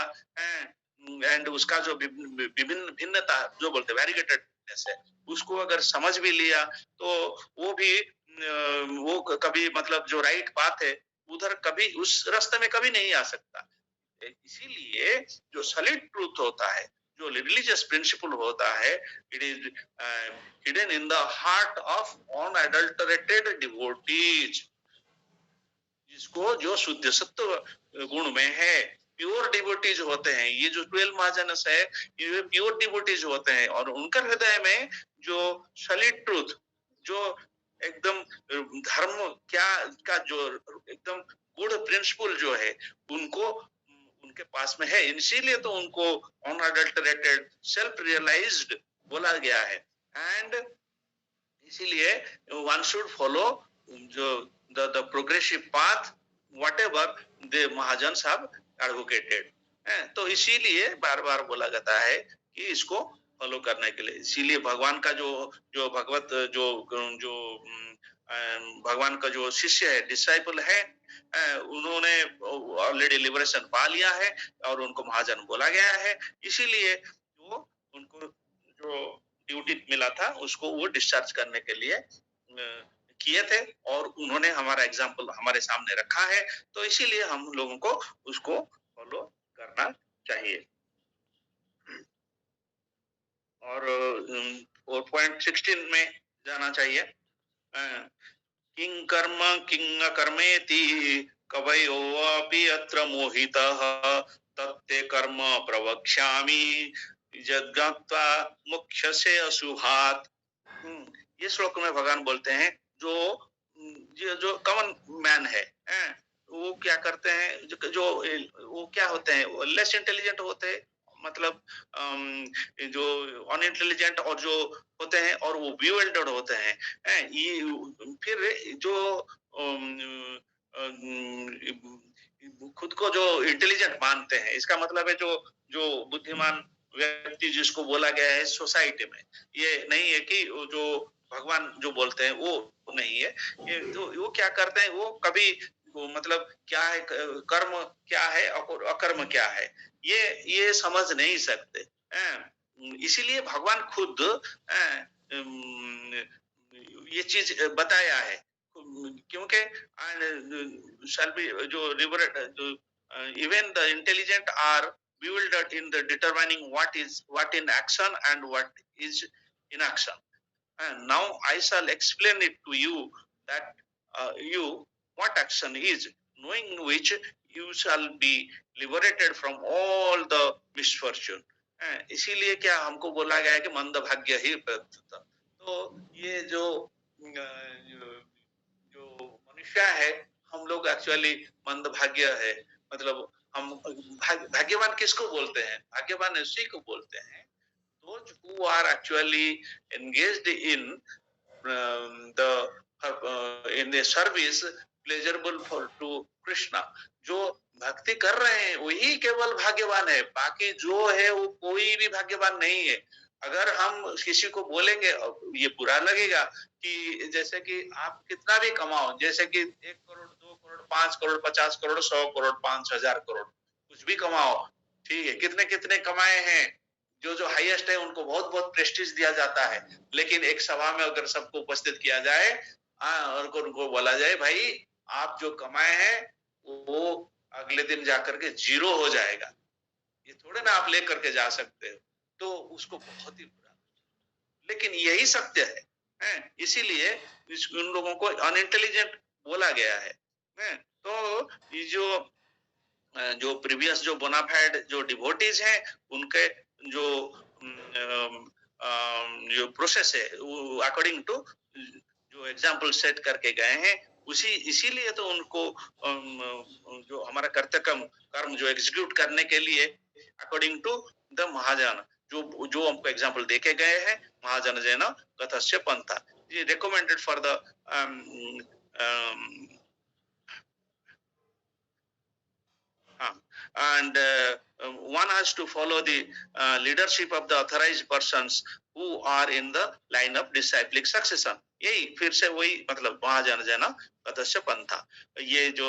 A: एंड उसका जो विभिन्न भिन्नता जो बोलते वैरीगेटेडनेस है उसको अगर समझ भी लिया तो वो भी वो कभी मतलब जो राइट बात है उधर कभी उस रास्ते में कभी नहीं आ सकता। इसीलिए जो सॉलिड ट्रूथ होता है, जो रिलीजियस प्रिंसिपल होता है, it is hidden in the heart of unadulterated devotees, जिसको जो शुद्ध सत्व गुण में है, प्योर डिवोटीज होते हैं। ये जो 12 महाजनस है ये प्योर डिवोटीज होते हैं और उनका हृदय में जो सॉलिड ट्रूथ, जो एकदम धर्म क्या का जो एकदम गुड प्रिंसिपल जो है उनको उनके पास में है। इसीलिए तो उनको अनअडल्टरेटेड सेल्फ रियलाइज्ड बोला गया है। एंड इसीलिए वन शुड फॉलो जो the progressive path whatever the mahajans have advocated. तो इसीलिए बार बार बोला जाता है कि इसको फॉलो करने के लिए। इसीलिए भगवान का जो जो भगवत जो जो भगवान का जो शिष्य है, डिसाइपल है, उन्होंने ऑलरेडी लिबरेशन पा लिया है और उनको महाजन बोला गया है। इसीलिए वो उनको जो ड्यूटी मिला था उसको वो डिस्चार्ज करने के लिए किए थे और उन्होंने हमारा एग्जाम्पल हमारे सामने रखा है। तो इसीलिए हम लोगों को उसको फॉलो करना चाहिए। और पॉइंट 16 में जाना चाहिए। किं कर्म किं अकर्मेति कवयोऽपि अत्र मोहितः तत्ते कर्म प्रवक्ष्यामि यद्ज्ञात्वा मुख्यस्य अशुभात्। ये श्लोक में भगवान बोलते हैं जो जो कॉमन मैन है, वो क्या करते हैं जो वो क्या होते हैं, वो लेस इंटेलिजेंट होते हैं, मतलब जो अनइंटेलिजेंट और जो होते हैं और वो bewildered होते हैं। ये फिर जो खुद को जो इंटेलिजेंट मानते हैं, इसका मतलब है जो जो बुद्धिमान व्यक्ति जिसको बोला गया है सोसाइटी में, ये नहीं है कि वो जो भगवान जो बोलते हैं वो नहीं है। ये तो वो क्या करते हैं, वो कभी वो मतलब क्या है कर्म क्या है और अकर्म क्या है, ये समझ नहीं सकते हैं। इसीलिए भगवान खुद ये चीज बताया है, क्योंकि shall be जो even the intelligent are bewildered in the determining what in action and what is inaction. And now I shall explain it to you that you what action is, knowing which you shall be liberated from all the misfortune. इसीलिए क्या हमको बोला गया है कि मंदभाग्य ही प्रतता। तो ये जो जो मनुष्य है, हम लोग एक्चुअली मंदभाग्य है, मतलब हम भाग्यवान किसको बोलते हैं? भाग्यवान उसी को बोलते हैं those who are actually engaged in in the service pleasurable for to Krishna, जो भक्ति कर रहे हैं वही केवल भाग्यवान है, बाकी जो है वो कोई भी भाग्यवान नहीं है। अगर हम किसी को बोलेंगे, ये बुरा लगेगा कि जैसे कि आप कितना भी कमाओ, जैसे कि 1 करोड़ 2 करोड़ 5 करोड़ 50 करोड़ 100 करोड़ 5,000 करोड़ कुछ भी कमाओ, ठीक है, कितने कितने कमाए हैं, जो हाईएस्ट है उनको बहुत बहुत प्रेस्टीज दिया जाता है, लेकिन एक सभा में अगर सबको उपस्थित किया जाए और उनको बोला जाए भाई आप जो कमाए हैं वो अगले दिन जाकर के जीरो हो जाएगा, ये थोड़े ना आप लेकर के जा सकते हो, तो उसको बहुत ही बुरा, लेकिन यही सत्य है, इसीलिए उन लोगों को अनइंटेलिजेंट बोला गया है। तो ये जो प्रीवियस जो बोनाफाइड जो डिवोटीज हैं उनके जो जो प्रोसेस है वो अकॉर्डिंग टू जो एग्जाम्पल सेट करके गए हैं, उसी इसीलिए तो उनको जो हमारा कर्म जो एग्जीक्यूट करने के लिए अकॉर्डिंग टू द महाजन जो जो हमको एग्जाम्पल देके गए हैं, महाजन जैन कथस्य पंथा, ये recommended for the and one has to follow the leadership of the authorized persons who are in the line of disciplic succession. यही फिर से वही मतलब महाजन जैन कथस्य पंथा, ये जो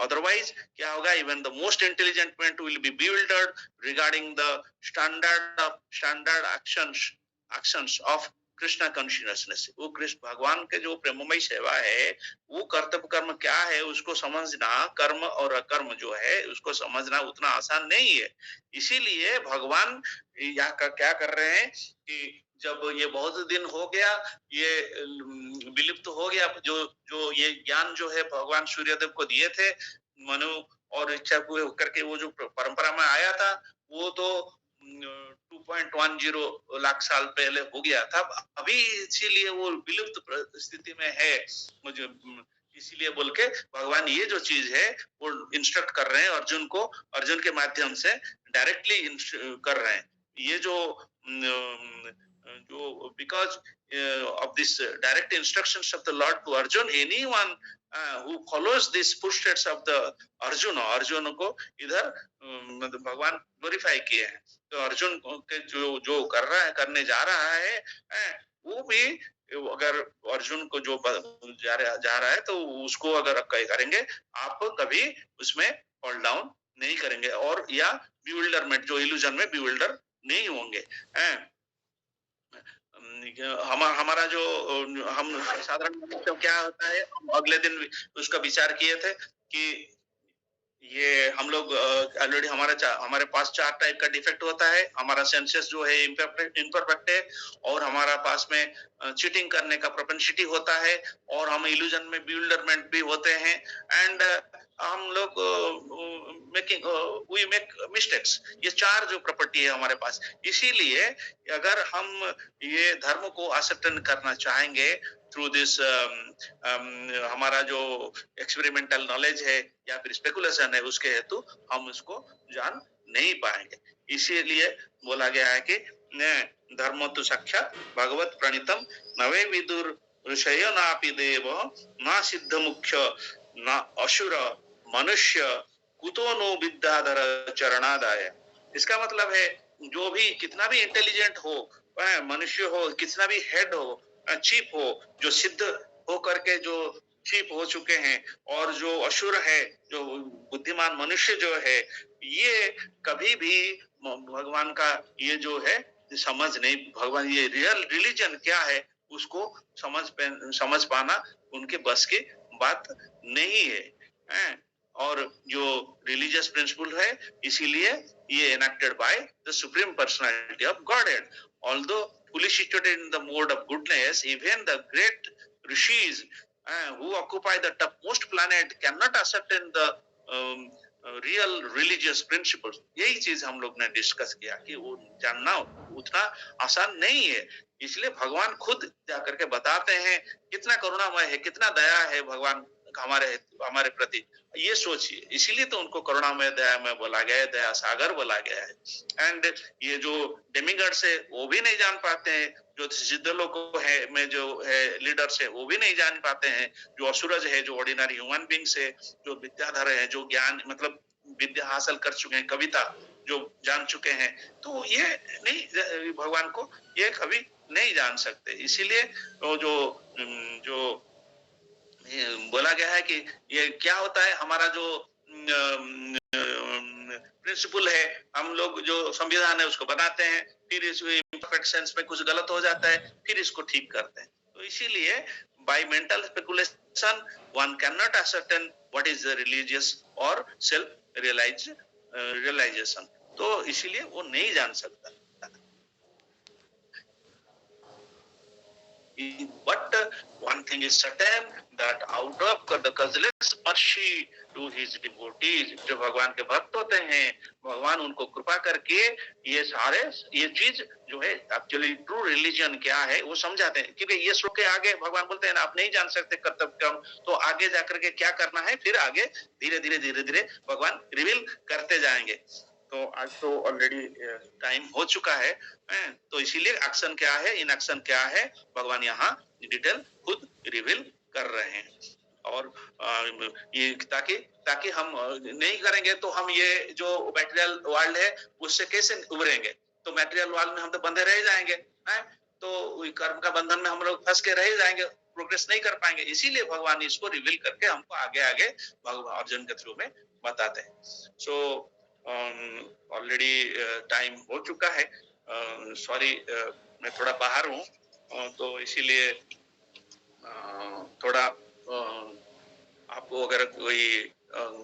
A: otherwise क्या होगा, even the most intelligent man will be bewildered regarding the standard actions of Krishna consciousness. वो कृष्ण भगवान के जो प्रेममय सेवा है, वो कर्तव्य कर्म क्या है उसको समझना, कर्म और अकर्म जो है उसको समझना उतना आसान नहीं है। इसीलिए भगवान यहाँ का क्या कर रहे हैं कि जब ये बहुत दिन हो गया, ये विलुप्त हो गया, जो जो ये ज्ञान जो है भगवान सूर्यदेव को दिए थे, मनु और इच्छा पूरे करके वो जो परंपरा में आया था, वो तो 2.10 लाख साल पहले हो गया था, अभी इसीलिए वो विलुप्त स्थिति में है। मुझे इसीलिए बोल के भगवान ये जो चीज है वो इंस्ट्रक्ट कर रहे हैं अर्जुन को, अर्जुन के माध्यम से डायरेक्टली कर रहे हैं। ये जो because of this direct instructions of the Lord to Arjun, anyone who follows these footsteps of the Arjun को इधर मतलब भगवान ग्लोरीफाई किए हैं। तो अर्जुन के जो करने जा रहा है, वो भी अगर अर्जुन को जो जा रहा है तो उसको अगर करेंगे, आप कभी उसमें फॉल डाउन नहीं करेंगे और या बिविल्डरमेंट जो इल्यूजन में बिविल्डर नहीं होंगे। हमारा जो हम साधारण तो क्या होता है, अगले दिन उसका विचार किए थे कि ये हम लोग ऑलरेडी हमारे पास 4 टाइप का डिफेक्ट होता है। हमारा सेंसेस जो है इम्परफेक्ट है और हमारा पास में चीटिंग करने का प्रोपेंसिटी होता है और हम इल्यूजन में बिविल्डरमेंट भी होते हैं एंड हम लोग वी मेक मिस्टेक्स। ये 4 जो प्रॉपर्टी है हमारे पास, इसीलिए अगर हम ये धर्म को असर्टेन करना चाहेंगे थ्रू दिस हमारा जो एक्सपेरिमेंटल नॉलेज है या फिर स्पेकुलेशन है उसके हेतु हम उसको जान नहीं पाएंगे। इसीलिए बोला गया है कि धर्म तो साक्षात भगवत प्रणीतम नवे विदुर ऋषय नापि देव न सिद्ध मुख्य न असुर मनुष्य कुतो नो विद्याधर चरणादाय। इसका मतलब है जो भी कितना भी इंटेलिजेंट हो, मनुष्य हो, कितना भी हेड हो, चीप हो, जो सिद्ध हो करके जो चीप हो चुके हैं, और जो असुर है, जो बुद्धिमान मनुष्य जो है, ये कभी भी भगवान का ये जो है समझ नहीं, भगवान ये रियल रिलीजन क्या है उसको समझ पाना उनके बस की बात नहीं है। और जो रिलीजियस प्रिंसिपल है, इसीलिए ये enacted by the supreme personality of godhead. Although fully situated in the mode of goodness, even the great rishis who occupy the topmost planet cannot ascertain the real religious principles। यही चीज हम लोग ने डिस्कस किया कि वो जानना उतना आसान नहीं है। इसलिए भगवान खुद जाकर के बताते हैं कितना करुणामय है, कितना दया है भगवान हमारे प्रति, ये सोचिए। इसीलिए तो उनको करुणामय दयामय बोला गया है, दया सागर बोला गया है। एंड ये जो डेमिगॉड्स है वो भी नहीं जान पाते हैं, जो सिद्ध लोग है में जो है लीडर्स है वो भी नहीं जान पाते हैं, जो असुरज है, जो ऑर्डिनरी ह्यूमन बींग्स है, जो विद्याधर है, जो ज्ञान मतलब विद्या हासिल कर चुके हैं, कविता जो जान चुके हैं, तो ये नहीं, भगवान को ये कभी नहीं जान सकते। इसीलिए जो जो बोला गया है कि ये क्या होता है, हमारा जो प्रिंसिपल है, हम लोग जो संविधान है उसको बनाते हैं, फिर इसमें इम्परफेक्ट सेंस में कुछ गलत हो जाता है, फिर इसको ठीक करते हैं। तो इसीलिए by mental speculation one can not ascertain what is the religious और सेल्फ रियलाइजेशन। तो इसीलिए वो नहीं जान सकता। But one thing is certain that out of the causeless mercy to his devotees, जो भगवान के भक्त होते हैं, भगवान उनको कृपा करके ये सारे ये चीज जो है एक्चुअली ट्रू रिलीजन क्या है वो समझाते हैं। क्योंकि ये श्लोक के आगे भगवान बोलते हैं ना, आप नहीं जान सकते कर्तव्य कर्म, तो आगे जाकर के क्या करना है, फिर आगे धीरे धीरे भगवान रिवील करते जाएंगे। तो आज तो ऑलरेडी टाइम हो चुका है, तो इसीलिए एक्शन क्या है, इन एक्शन क्या है, भगवान यहाँ डिटेल खुद रिवील कर रहे हैं। और ये ताकि हम नहीं करेंगे तो हम ये जो मटेरियल वर्ल्ड है उससे कैसे उभरेंगे। तो मटेरियल वर्ल्ड में हम तो बंधे रह जाएंगे, तो कर्म का बंधन में हम लोग फंस के रह जाएंगे, प्रोग्रेस नहीं कर पाएंगे। इसीलिए भगवान इसको रिवील करके हमको आगे भगवान अर्जुन के थ्रू में बताते हैं। सो ऑलरेडी टाइम हो चुका है, सॉरी मैं थोड़ा बाहर हूँ, तो इसीलिए थोड़ा आपको अगर कोई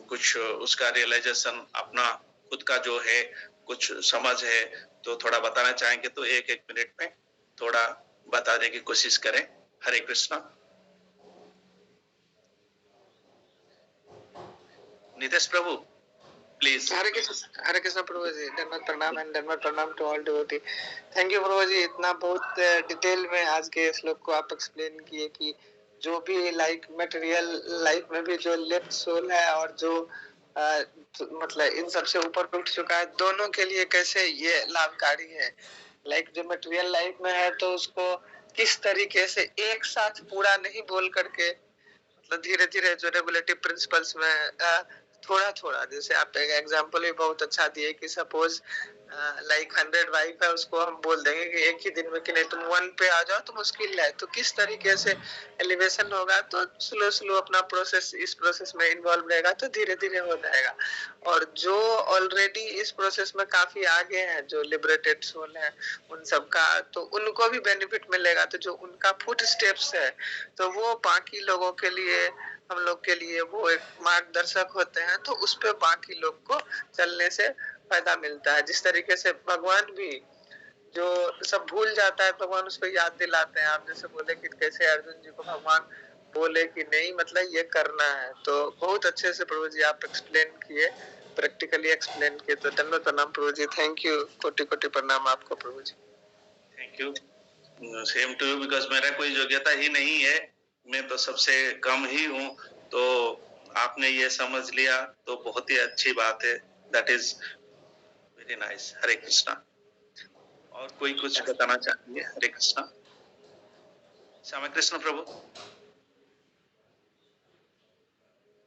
A: कुछ उसका रियलाइजेशन अपना खुद का जो है कुछ समझ है तो थोड़ा बताना चाहेंगे तो एक मिनट में थोड़ा बताने की कोशिश करें। हरे कृष्णा। नितेश प्रभु प्लीज।
B: हरे कृष्ण प्रभु जी, धन्यवाद प्रणाम एंड धन्यवाद प्रणाम to all devotee. Thank you Prabhu ji, इतना बहुत डिटेल में आज के श्लोक को आप एक्सप्लेन किए कि जो भी लाइक मटेरियल लाइफ में भी जो लेफ्ट सोल है और जो मतलब इन सबसे ऊपर उठ चुका है, दोनों के लिए कैसे ये लाभकारी है। लाइक जो मटेरियल लाइफ में है तो उसको किस तरीके से एक साथ पूरा नहीं बोल करके मतलब धीरे धीरे जो रेगुलेटिव प्रिंसिपल्स में थोड़ा थोड़ा, जैसे आप एक एग्जांपल भी बहुत अच्छा दिए कि सपोज लाइक 100 वाइफ है, उसको हम बोल देंगे कि एक ही दिन में कि नहीं तुम 1 पे आ जाओ तो मुश्किल है, तो किस तरीके से एलिवेशन होगा। तो स्लो अपना प्रोसेस इस प्रोसेस में इन्वॉल्व रहेगा तो धीरे धीरे हो जाएगा। और जो ऑलरेडी इस प्रोसेस में काफी आगे हैं, जो लिबरेटेड सोल है उन सबका, तो उनको भी बेनिफिट मिलेगा। तो जो उनका फुट स्टेप्स है तो वो बाकी लोगों के लिए, हम लोग के लिए वो एक मार्गदर्शक होते हैं, तो उस पे बाकी लोग को चलने से फायदा मिलता है। जिस तरीके से भगवान भी जो सब भूल जाता है भगवान उसको याद दिलाते हैं। आप जैसे बोले कि कैसे अर्जुन जी को भगवान बोले कि नहीं मतलब ये करना है, तो बहुत अच्छे से प्रभु जी आप एक्सप्लेन किए, प्रैक्टिकली एक्सप्लेन किए। तो धन्यवाद प्रणाम प्रभु जी, थैंक यू, कोटि कोटि प्रणाम आपको Prabhu ji.
A: Thank you. Same to you, because मेरा कोई योग्यता ही नहीं है, मैं तो सबसे कम ही हूँ, तो आपने ये समझ लिया तो बहुत ही अच्छी बात है। That is very nice. Hare Krishna. और कोई कुछ बताना चाहेंगे? हरे कृष्णा। श्यामा कृष्ण प्रभु।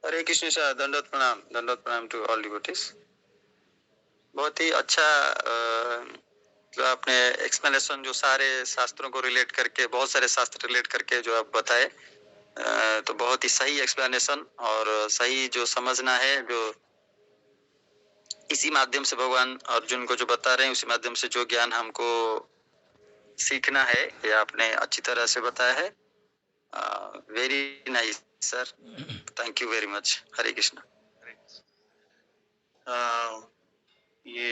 C: हरे कृष्ण सर, दंडवत प्रणाम टू ऑल डिवोटीज। बहुत ही अच्छा जो आपने एक्सप्लेनेशन, जो सारे शास्त्रों को रिलेट करके, बहुत सारे शास्त्र रिलेट करके जो आप बताए, तो बहुत ही सही एक्सप्लेनेशन और सही जो समझना है, जो इसी माध्यम से भगवान अर्जुन को जो बता रहे हैं, उसी माध्यम से जो ज्ञान हमको सीखना है, ये आपने अच्छी तरह से बताया है। Very nice sir, thank you very much. Hare Krishna.
A: ये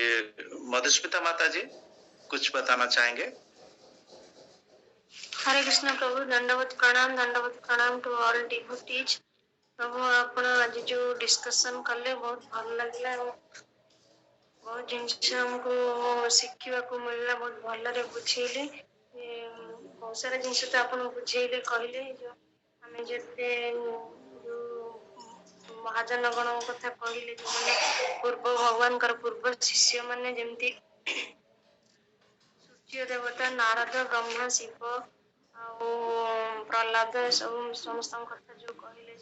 A: मधुस्मिता माता जी कुछ बताना चाहेंगे?
D: हरे कृष्ण प्रभु, दंडवत प्रणाम टू ऑल डिवोटीज। प्रभु आपण आज जो डिस्कशन कले बहुत भल लगे, बहुत जिनस हमको शिखा मिलला, बहुत भल बुझेले, बहुत सारा जिनस तो आप बुझेले कहले, जो आम जिते महाजन गण कथा कहले, जो मैंने पूर्व भगवान पूर्व शिष्य मैंने जमती सूर्य देवता, नारद, ब्रह्मा, शिव ଆଉ ପ୍ରହ୍ଲାଦ, ସବୁ ସମସ୍ତଙ୍କ କଥା ଯୋଉ କହିଲେ,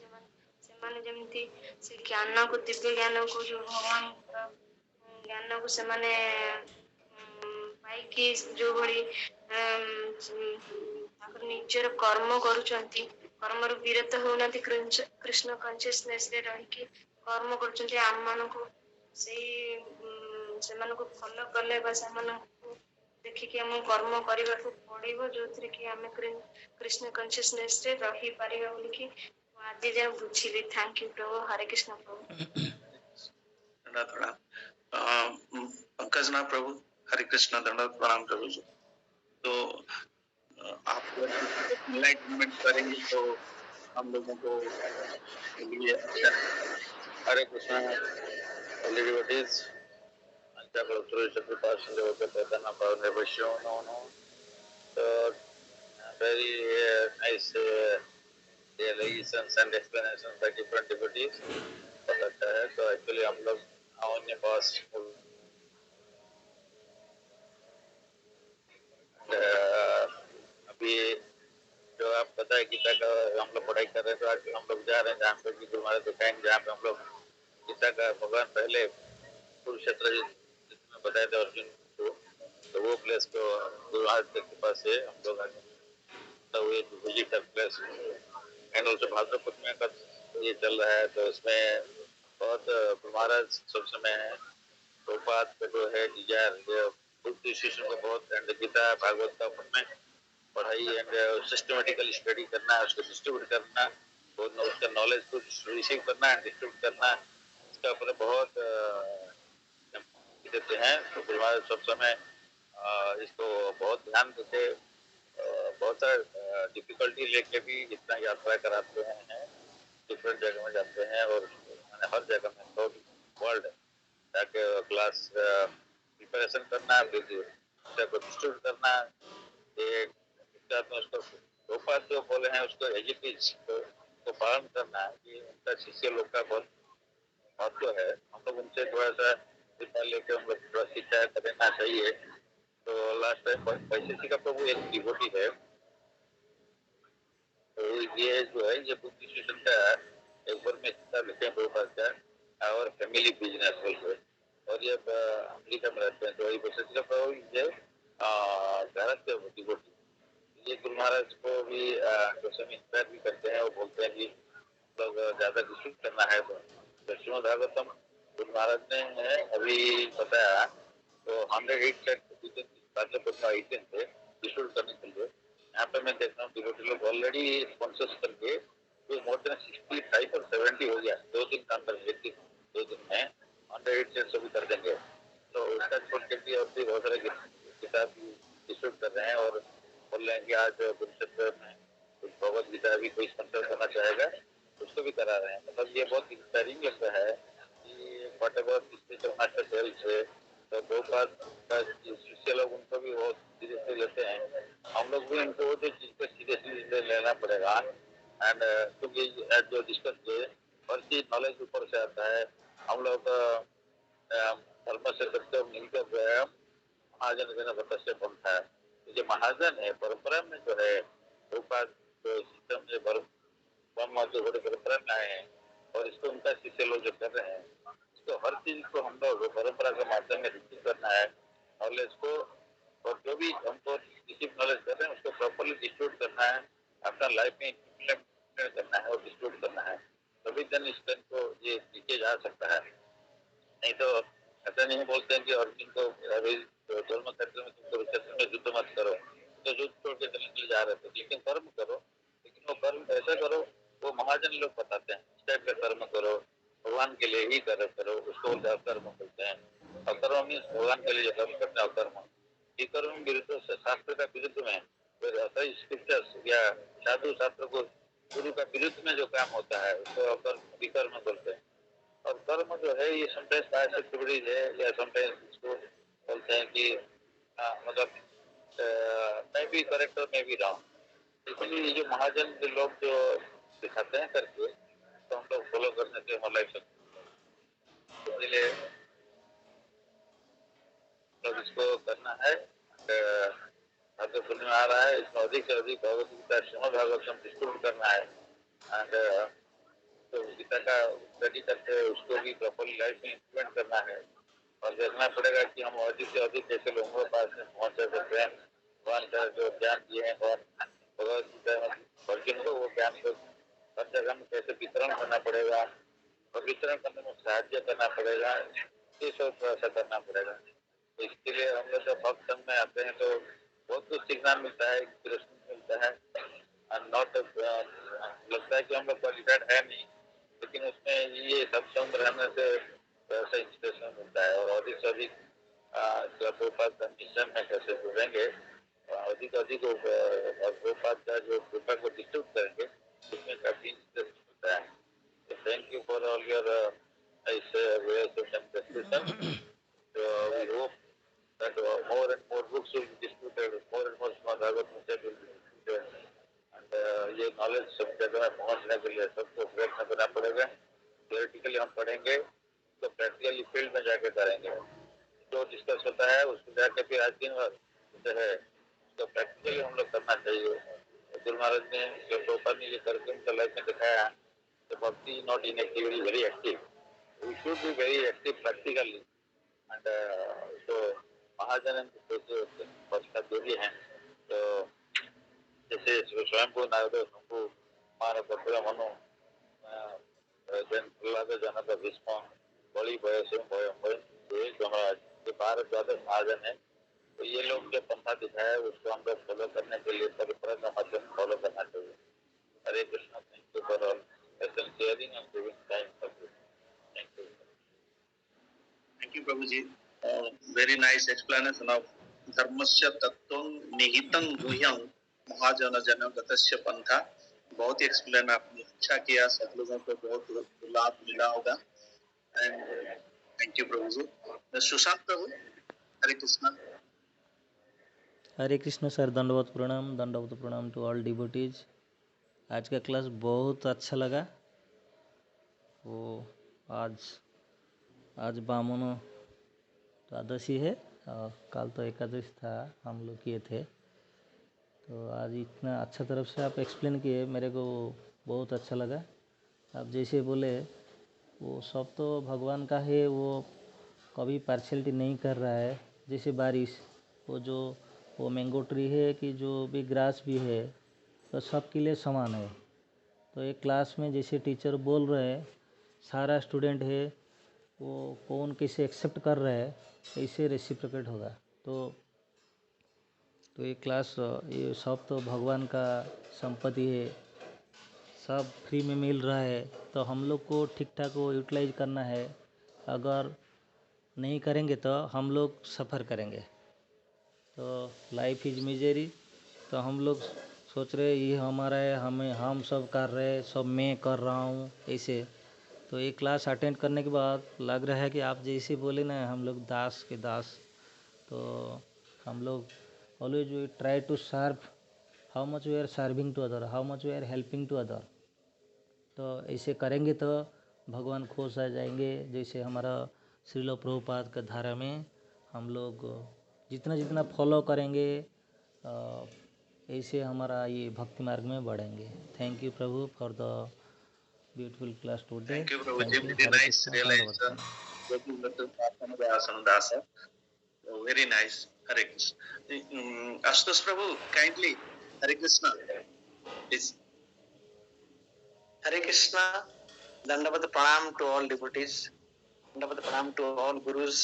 D: ସେମାନେ ଯେମିତି ସେ ଜ୍ଞାନକୁ, ଦିବ୍ୟ ଜ୍ଞାନକୁ, ଯୋଉ ଭଗବାନଙ୍କର ଜ୍ଞାନକୁ ସେମାନେ ପାଇକି ଯୋଉଭଳି ତାଙ୍କର ନିଜର କର୍ମ କରୁଛନ୍ତି, କର୍ମରୁ ବିରତ ହଉନାହାନ୍ତି, କୃଷ୍ଣ କନସିୟସନେସ ରେ ରହିକି କର୍ମ କରୁଛନ୍ତି, ଆମ ମାନଙ୍କୁ ସେଇ ସେମାନଙ୍କୁ ଫଲୋ କଲେ ବା ସେମାନଙ୍କୁ देखिए हम कर्म करने को पड़ो, जो थी कि आम कृष्ण कनसियसनेस रे रही पारिबा बोली कि आज जाए बुझिली। थैंक यू प्रभु। हरे कृष्ण प्रभु।
A: पंकज ना प्रभु। हरे कृष्ण, दंडवत प्रणाम प्रभु जी। तो आप एनलाइटमेंट करेंगे तो हम लोगों को लिए अच्छा।
E: Hare Krishna devotees, very nice realizations and explanations by different devotees. लगता है तो एक्चुअली हम लोग अन्य पास अभी जो आप पता है गीता का हम लोग पढ़ाई कर रहे हैं, तो आज हम लोग जा रहे हैं जहाँ पे कि गुरु महाराज दिखाएंगे, जहाँ पे हम लोग गीता का भगवान पहले कुरुक्षेत्र जिसमें बताए थे अर्जुन को, तो वो प्लेस को गुरु महाराज के पास से हम लोग तो ये विजिट प्लेस एंड ऑल्सो भाद्रपद में का ये चल रहा है, तो इसमें बहुत महाराज सब समय प्रभुपाद पे जो है डिजायर बुद्ध शिष्य को बहुत एंड गीता भागवत का में पढ़ाई एंड सिस्टमेटिकली स्टडी करना, उसको डिस्ट्रीब्यूट करना, उसका नॉलेज को रिसीव करना एंड डिस्ट्रीब्यूट करना, इसका ऊपर बहुत देते हैं। तो गुरुवार सब समय इसको बहुत ध्यान देते, बहुत सारे डिफिकल्टी लेके भी इतना यात्रा कराते हैं, डिफरेंट जगह में जाते हैं और हर जगह में वर्ल्ड ताकि क्लास प्रिपरेशन करना, डिस्ट्रीब्यूट करना, उसको गोपाल जो बोले हैं उसको एजुकेट को पालन करना, ये उनका शिष्य लोग का बहुत महत्व है। हम लोग उनसे थोड़ा सा शिक्षा लेके हम लोग थोड़ा शिक्षा करना चाहिए। तो लास्ट टाइम वैशेषिक का प्रभु एक डिवोटी है, तो ये जो है ये बुक इंस्टीट्यूशन का एक बार में शिक्षा लिखे गोपाल का और फैमिली बिजनेस बोलते, और ये अमेरिका में रहते हैं। तो ये वैशेषिक का प्रभु ये भारत के डिवोटी, ये गुरु महाराज को भी इंस्पायर भी करते हैं और बोलते हैं कि लोग ज्यादा डिस्ट्रीब्यूट करना है। तो श्रीमद् भागवतम गुरु महाराज ने अभी बताया तो 108 18 थे डिस्ट्रीब्यूट करने के लिए। यहाँ पे मैं देख रहा हूँ डिवोटी लोग ऑलरेडी स्पॉन्सर्स करके तो मोर देन 65 और 70 हो गया, 2 दिन का अंदर, 2 दिन में 108 सभी कर देंगे। तो उसका छोड़ के भी और भी बहुत सारे किताब डिस्ट्रीब्यूट कर रहे हैं और बोल रहे हैं कि आज कुरुक्षेत्र में कुछ भगवत गीता भी कोई स्पॉन्सर करना चाहेगा उसको भी करा रहे हैं। मतलब ये बहुत इंस्पायरिंग लगता है कि व्हाटएवर स्पिरिचुअल मास्टर टेल्स है, तो तो प्रभुपाद का शिष्य लोग उनको भी बहुत सीरियसली लेते हैं, हम लोग भी उनको वो चीज को सीरियसली लेना पड़ेगा। एंड क्योंकि जो डिस्कस किए हर चीज नॉलेज ऊपर से आता है। हम लोग धर्म से सत्य मिलकर महाजन जन सत्य पंथा है। जो महाजन है परंपरा में जो है प्रभुपाद जो सिस्टम जो परंपरा में आए हैं और इसको उनका शिष्य लोग जो कर रहे हैं, इसको हर चीज को हम लोग परंपरा के माध्यम में रिसीव करना है नॉलेज को, और जो भी हमको रिसीव नॉलेज कर रहे हैं उसको प्रॉपरली डिस्ट्रीब्यूट करना है, अपना लाइफ में इम्प्लीमेंट करना है और डिस्ट्रीब्यूट करना है, तभी दिन इस दिन को ये नीचे जा सकता है। नहीं तो ऐसा नहीं बोलते हैं कि अर्जुन को धर्म क्षेत्र में तुम कुरुक्षेत्र में युद्ध मत करो, तो युद्ध छोड़ के चलने के लिए जा रहे थे, लेकिन कर्म करो, लेकिन वो कर्म ऐसा करो वो महाजन लोग बताते हैं, इस टाइप का कर्म करो, भगवान के लिए ही कर्म करो, उसको कर्म बोलते हैं। अकर्म मीन्स भगवान के लिए कर्म करते हैं अकर्म। ये कर्म विरुद्ध शास्त्र का विरुद्ध में स्क्रिप्चर्स या साधु शास्त्र को गुरु का विरुद्ध में जो काम होता है उसको अकर्म विकर्म बोलते हैं। और कर्म जो है ये समटाइम्स बायसेक्टिविटीज है, या समटाइम्स इसको बोलते हैं कि मतलब मैं भी करेक्ट और मैं भी रॉन्ग। इसलिए ये जो महाजन के लोग जो दिखाते हैं करके तो हम लोग फॉलो करने से हमारा लाइफ सकते, इसलिए लोग इसको करना है। भागवत पूर्णिमा आ रहा है, इसमें अधिक से अधिक भगवत गीता श्रीमद् भागवतम डिस्ट्रीब्यूट करना है एंड तो गीता का स्टडी करते हुए उसको भी प्रॉपरली लाइफ में इम्प्लीमेंट करना है और देखना पड़ेगा कि हम अधिक से अधिक ऐसे लोगों के पास में पहुंच सकते हैं। भगवान का जो ज्ञान दिए हैं भगवत गीता में अर्जुन को, वो ज्ञान को हर जगह में कैसे वितरण करना पड़ेगा और वितरण करने में साहाଯ୍य करना पड़ेगा, ये सब थोड़ा सा करना पड़ेगा। तो इसके लिए हम लोग जब भक्त संघ में आते हैं तो बहुत कुछ सीखना मिलता है, इंस्पिरेशन मिलता है। नॉट लगता है कि हम लोग क्वालिफाइड है नहीं, लेकिन उसमें ये सब संग रहने से वैसा इंस्पिरेशन मिलता है और अधिक से अधिक मिशन में कैसे जुड़ेंगे, अधिक अधिक गोपात का जो कृपा को डिस्ट्रीब्यूट करेंगे उसमें काफी इंस्पिरेशन मिलता है। तो thank you for all your we hope that more and more books will be distributed, more and more Srimad Bhagavatam will be distributed, and ये नॉलेज सब जगह में पहुंचने के लिए सबको प्रयत्न करना पड़ेगा। थियोरेटिकली हम पढ़ेंगे तो प्रैक्टिकली फील्ड में जाके करेंगे, जो डिस्कस होता है उसको जाके फिर आज दिन भर जो है उसको प्रैक्टिकली हम लोग करना चाहिए। गुरु महाराज ने जो प्रभुपाद ने ये करके उनका लाइफ में दिखाया, तो bhakti not in activity very active, we should be very active practically and तो महाजन जो भी हैं तो जैसे स्वयंभू नारद शंभु मानव मनु प्रहलाद जनक भीष्म बलि बयस भारत द्वादश महाजन है, तो ये लोग जो पंथा दिखाया उसको हम लोग फॉलो करने के लिए परंपरा का माध्यम फॉलो करना चाहिए। Hare Krishna, thank you for all sharing and giving time for this. Thank you.
A: Thank you, Prabhuji. Very nice explanation of धर्मस्य तत्वं निहितं गुह्यं महाजन जन गतस्य पंथा। बहुत ही एक्सप्लेन आपने अच्छा किया, सब लोगों को बहुत लाभ मिला होगा। And thank you Prabhuji. Sushant Prabhu, Hare Krishna.
F: Hare Krishna sir, दंडवत प्रणाम टू ऑल डिवोटीज। आज का क्लास बहुत अच्छा लगा। वो आज बामन द्वादशी है और कल तो एकादशी था, हम लोग किए थे। तो आज इतना अच्छा तरफ से आप एक्सप्लेन किए, मेरे को बहुत अच्छा लगा। आप जैसे बोले वो सब तो भगवान का है, वो कभी पार्शियलिटी नहीं कर रहा है। जैसे बारिश, वो मैंगो ट्री है कि जो भी ग्रास भी है तो सबके लिए समान है। तो एक क्लास में जैसे टीचर बोल रहे हैं, सारा स्टूडेंट है वो कौन कैसे एक्सेप्ट कर रहा है, कैसे रेसिप्रोकेट होगा। तो ये क्लास, ये सब तो भगवान का संपत्ति है, सब फ्री में मिल रहा है, तो हम लोग को ठीक ठाक वो यूटिलाइज करना है। अगर नहीं करेंगे तो हम लोग सफ़र करेंगे। तो लाइफ इज़ मिजरी, तो हम लोग सोच रहे ये हमारा है, हम सब कर रहे, सब मैं कर रहा हूँ ऐसे। तो तो ये क्लास अटेंड करने के बाद लग रहा है कि आप जैसे बोले ना हम लोग दास के दास, तो हम लोग always we try to serve, how much we are serving to other, how much we are helping to other. तो ऐसे करेंगे तो भगवान खुश आ जाएंगे। जैसे हमारा श्रील प्रभुपाद का धारा में हम लोग जितना जितना फॉलो करेंगे ऐसे हमारा ये भक्ति मार्ग में बढ़ेंगे। Thank you Prabhu for the beautiful class today.
A: Thank you Prabhu
F: thank
A: ji,
F: you.
A: Very
F: Hare
A: nice
F: Krishna.
A: Realization, very nice. Hare Krishna. Ashutosh Prabhu kindly Hare Krishna please.
B: Hare Krishna. दंडवत प्रणाम टू ऑल डिवोटीज, दंडवत प्रणाम to all gurus,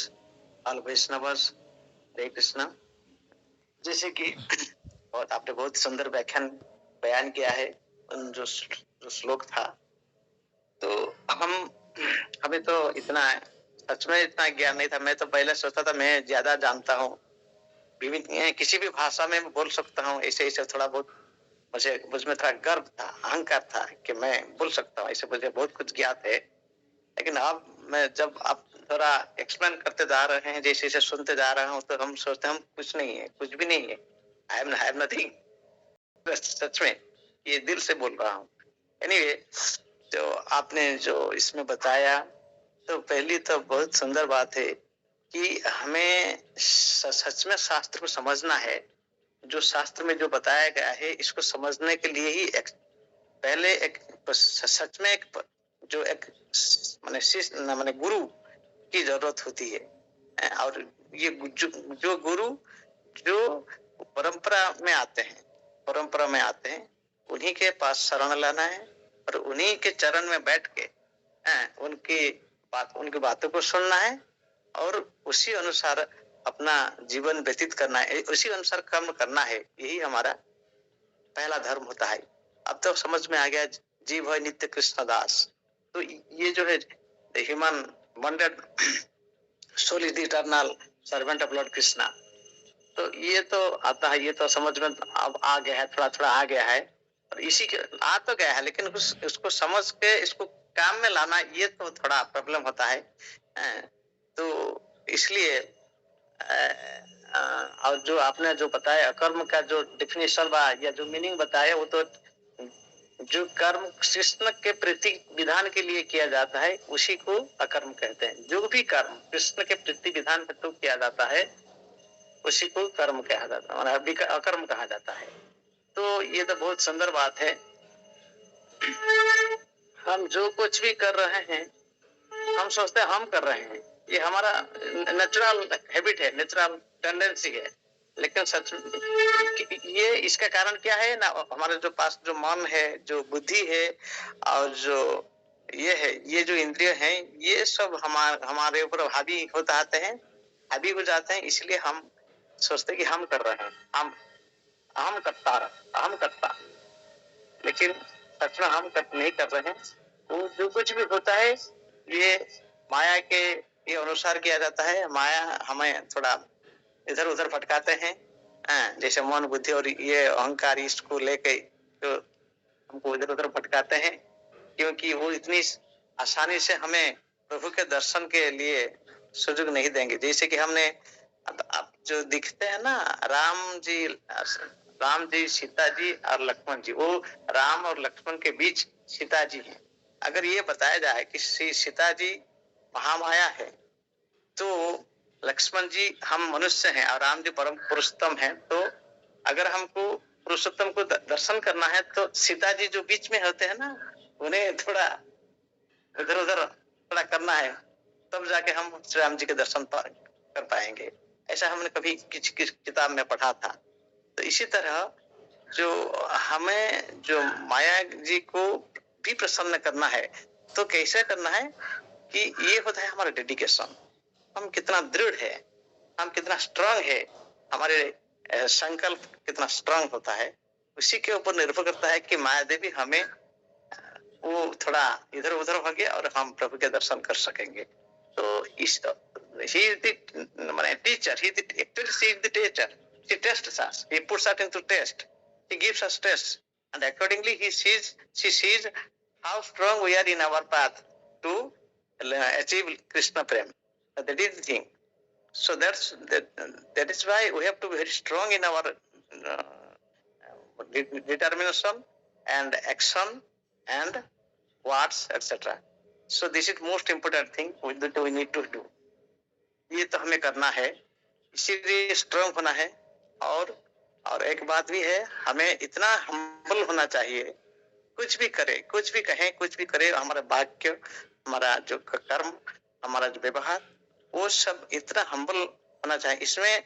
B: all Vaishnavas. Hare Krishna. जैसे कि आपने बहुत सुंदर व्याख्यान बयान किया है, जो श्लोक था, तो हमें तो इतना सच में इतना ज्ञान नहीं था। मैं तो पहले सोचता था मैं ज्यादा जानता हूँ, विभिन्न किसी भी भाषा में बोल सकता हूँ, ऐसे ऐसे थोड़ा बहुत मुझमें थोड़ा गर्व था, अहंकार था कि मैं बोल सकता हूँ, ऐसे मुझे बहुत कुछ ज्ञात है। लेकिन अब मैं जब आप थोड़ा एक्सप्लेन करते जा रहे हैं, जैसे जैसे सुनते जा रहा हूँ, तो हम सोचते हैं हम कुछ नहीं है, कुछ भी नहीं है, आई एम नथिंग। सच में ये दिल से बोल रहा हूँ। एनीवे, तो आपने जो इसमें बताया, तो पहली तो बहुत सुंदर बात है कि हमें सच में शास्त्र को समझना है। जो शास्त्र में जो बताया गया है, इसको समझने के लिए ही पहले एक सच में एक जो एक माने गुरु की जरूरत होती है। और ये जो गुरु जो परंपरा में आते हैं, उन्हीं के पास शरण लेना है और उन्हीं के चरण में बैठ के उनकी बातों को सुनना है और उसी अनुसार अपना जीवन व्यतीत करना है, उसी अनुसार कर्म करना है। यही हमारा पहला धर्म होता है। अब तो समझ में आ गया, जीव है नित्य कृष्ण दास। तो ये जो है human bonded soul is the eternal servant of Lord Krishna. तो ये तो आता है, ये तो समझ में अब आ गया है, थोड़ा थोड़ा आ गया है। और इसी के आ तो गया है, लेकिन उसको समझ के इसको काम में लाना, ये तो थोड़ा प्रॉब्लम होता है। तो इसलिए और जो आपने जो बताया अकर्म का जो डेफिनेशन या जो मीनिंग बताया, वो तो जो कर्म कृष्ण के प्रति विधान के लिए किया जाता है उसी को अकर्म कहते हैं। जो भी कर्म कृष्ण के प्रति विधान हेतु किया जाता है उसी को कर्म कहा जाता है, अकर्म कहा जाता है। तो ये तो बहुत सुंदर बात है। हम जो कुछ भी कर रहे हैं, हम सोचते हैं हम कर रहे हैं, ये हमारा नेचुरल हैबिट है, नेचुरल टेंडेंसी है। लेकिन सच ये इसका कारण क्या है ना, हमारे जो पास जो मन है, जो बुद्धि है और जो ये है, ये जो इंद्रिय हैं, ये सब हमारे ऊपर हावी होते आते हैं, हावी हो जाते हैं। इसलिए हम सोचते कि हम कर रहे हैं, हम करता, लेकिन सच में हम नहीं कर रहे हैं। वो जो कुछ भी होता है ये माया के ये अनुसार किया जाता है। माया हमें थोड़ा इधर उधर भटकाते हैं, जैसे मन बुद्धि और ये अहंकार इसको लेके तो हमको इधर उधर भटकाते हैं, क्योंकि वो इतनी आसानी से हमें प्रभु के दर्शन के लिए सुযোগ नहीं देंगे। जैसे कि हमने अब जो दिखते हैं ना, राम जी, सीता जी और लक्ष्मण जी, वो राम और लक्ष्मण के बीच सीता जी हैं। अगर ये बताया जाए कि सीता जी महामाया है, तो लक्ष्मण जी हम मनुष्य हैं और राम जी परम पुरुषोत्तम हैं। तो अगर हमको पुरुषोत्तम को दर्शन करना है तो सीता जी जो बीच में होते हैं ना, उन्हें थोड़ा इधर उधर थोड़ा करना है, तब जाके हम श्री राम जी के दर्शन कर पाएंगे। ऐसा हमने कभी किसी किताब में पढ़ा था। तो इसी तरह जो हमें जो माया जी को भी प्रसन्न करना है, तो कैसे करना है कि ये होता है हमारा डेडिकेशन। हम कितना दृढ़ है, हम कितना स्ट्रांग है, हमारे संकल्प कितना स्ट्रांग होता है, उसी के ऊपर निर्भर करता है कि माया देवी हमें वो थोड़ा इधर उधर हो गया और हम प्रभु के दर्शन कर सकेंगे। तो इस he is the teacher, he is the teacher. He tests us, he puts us into test, he gives us tests, and accordingly she sees how strong we are in our path,
G: to achieve Krishna Prem. That is the thing. So that is why we have to be very strong in our determination and action and words, etc. So this is most important thing that we need to do. ये तो हमें करना है, इसीलिए स्ट्रांग होना है। और एक बात भी है, हमें इतना हम्बल होना चाहिए, कुछ भी करे, कुछ भी कहें, कुछ भी करे, हमारा वाक्य, हमारा जो कर्म, हमारा जो व्यवहार, वो सब इतना हम्बल होना चाहिए। इसमें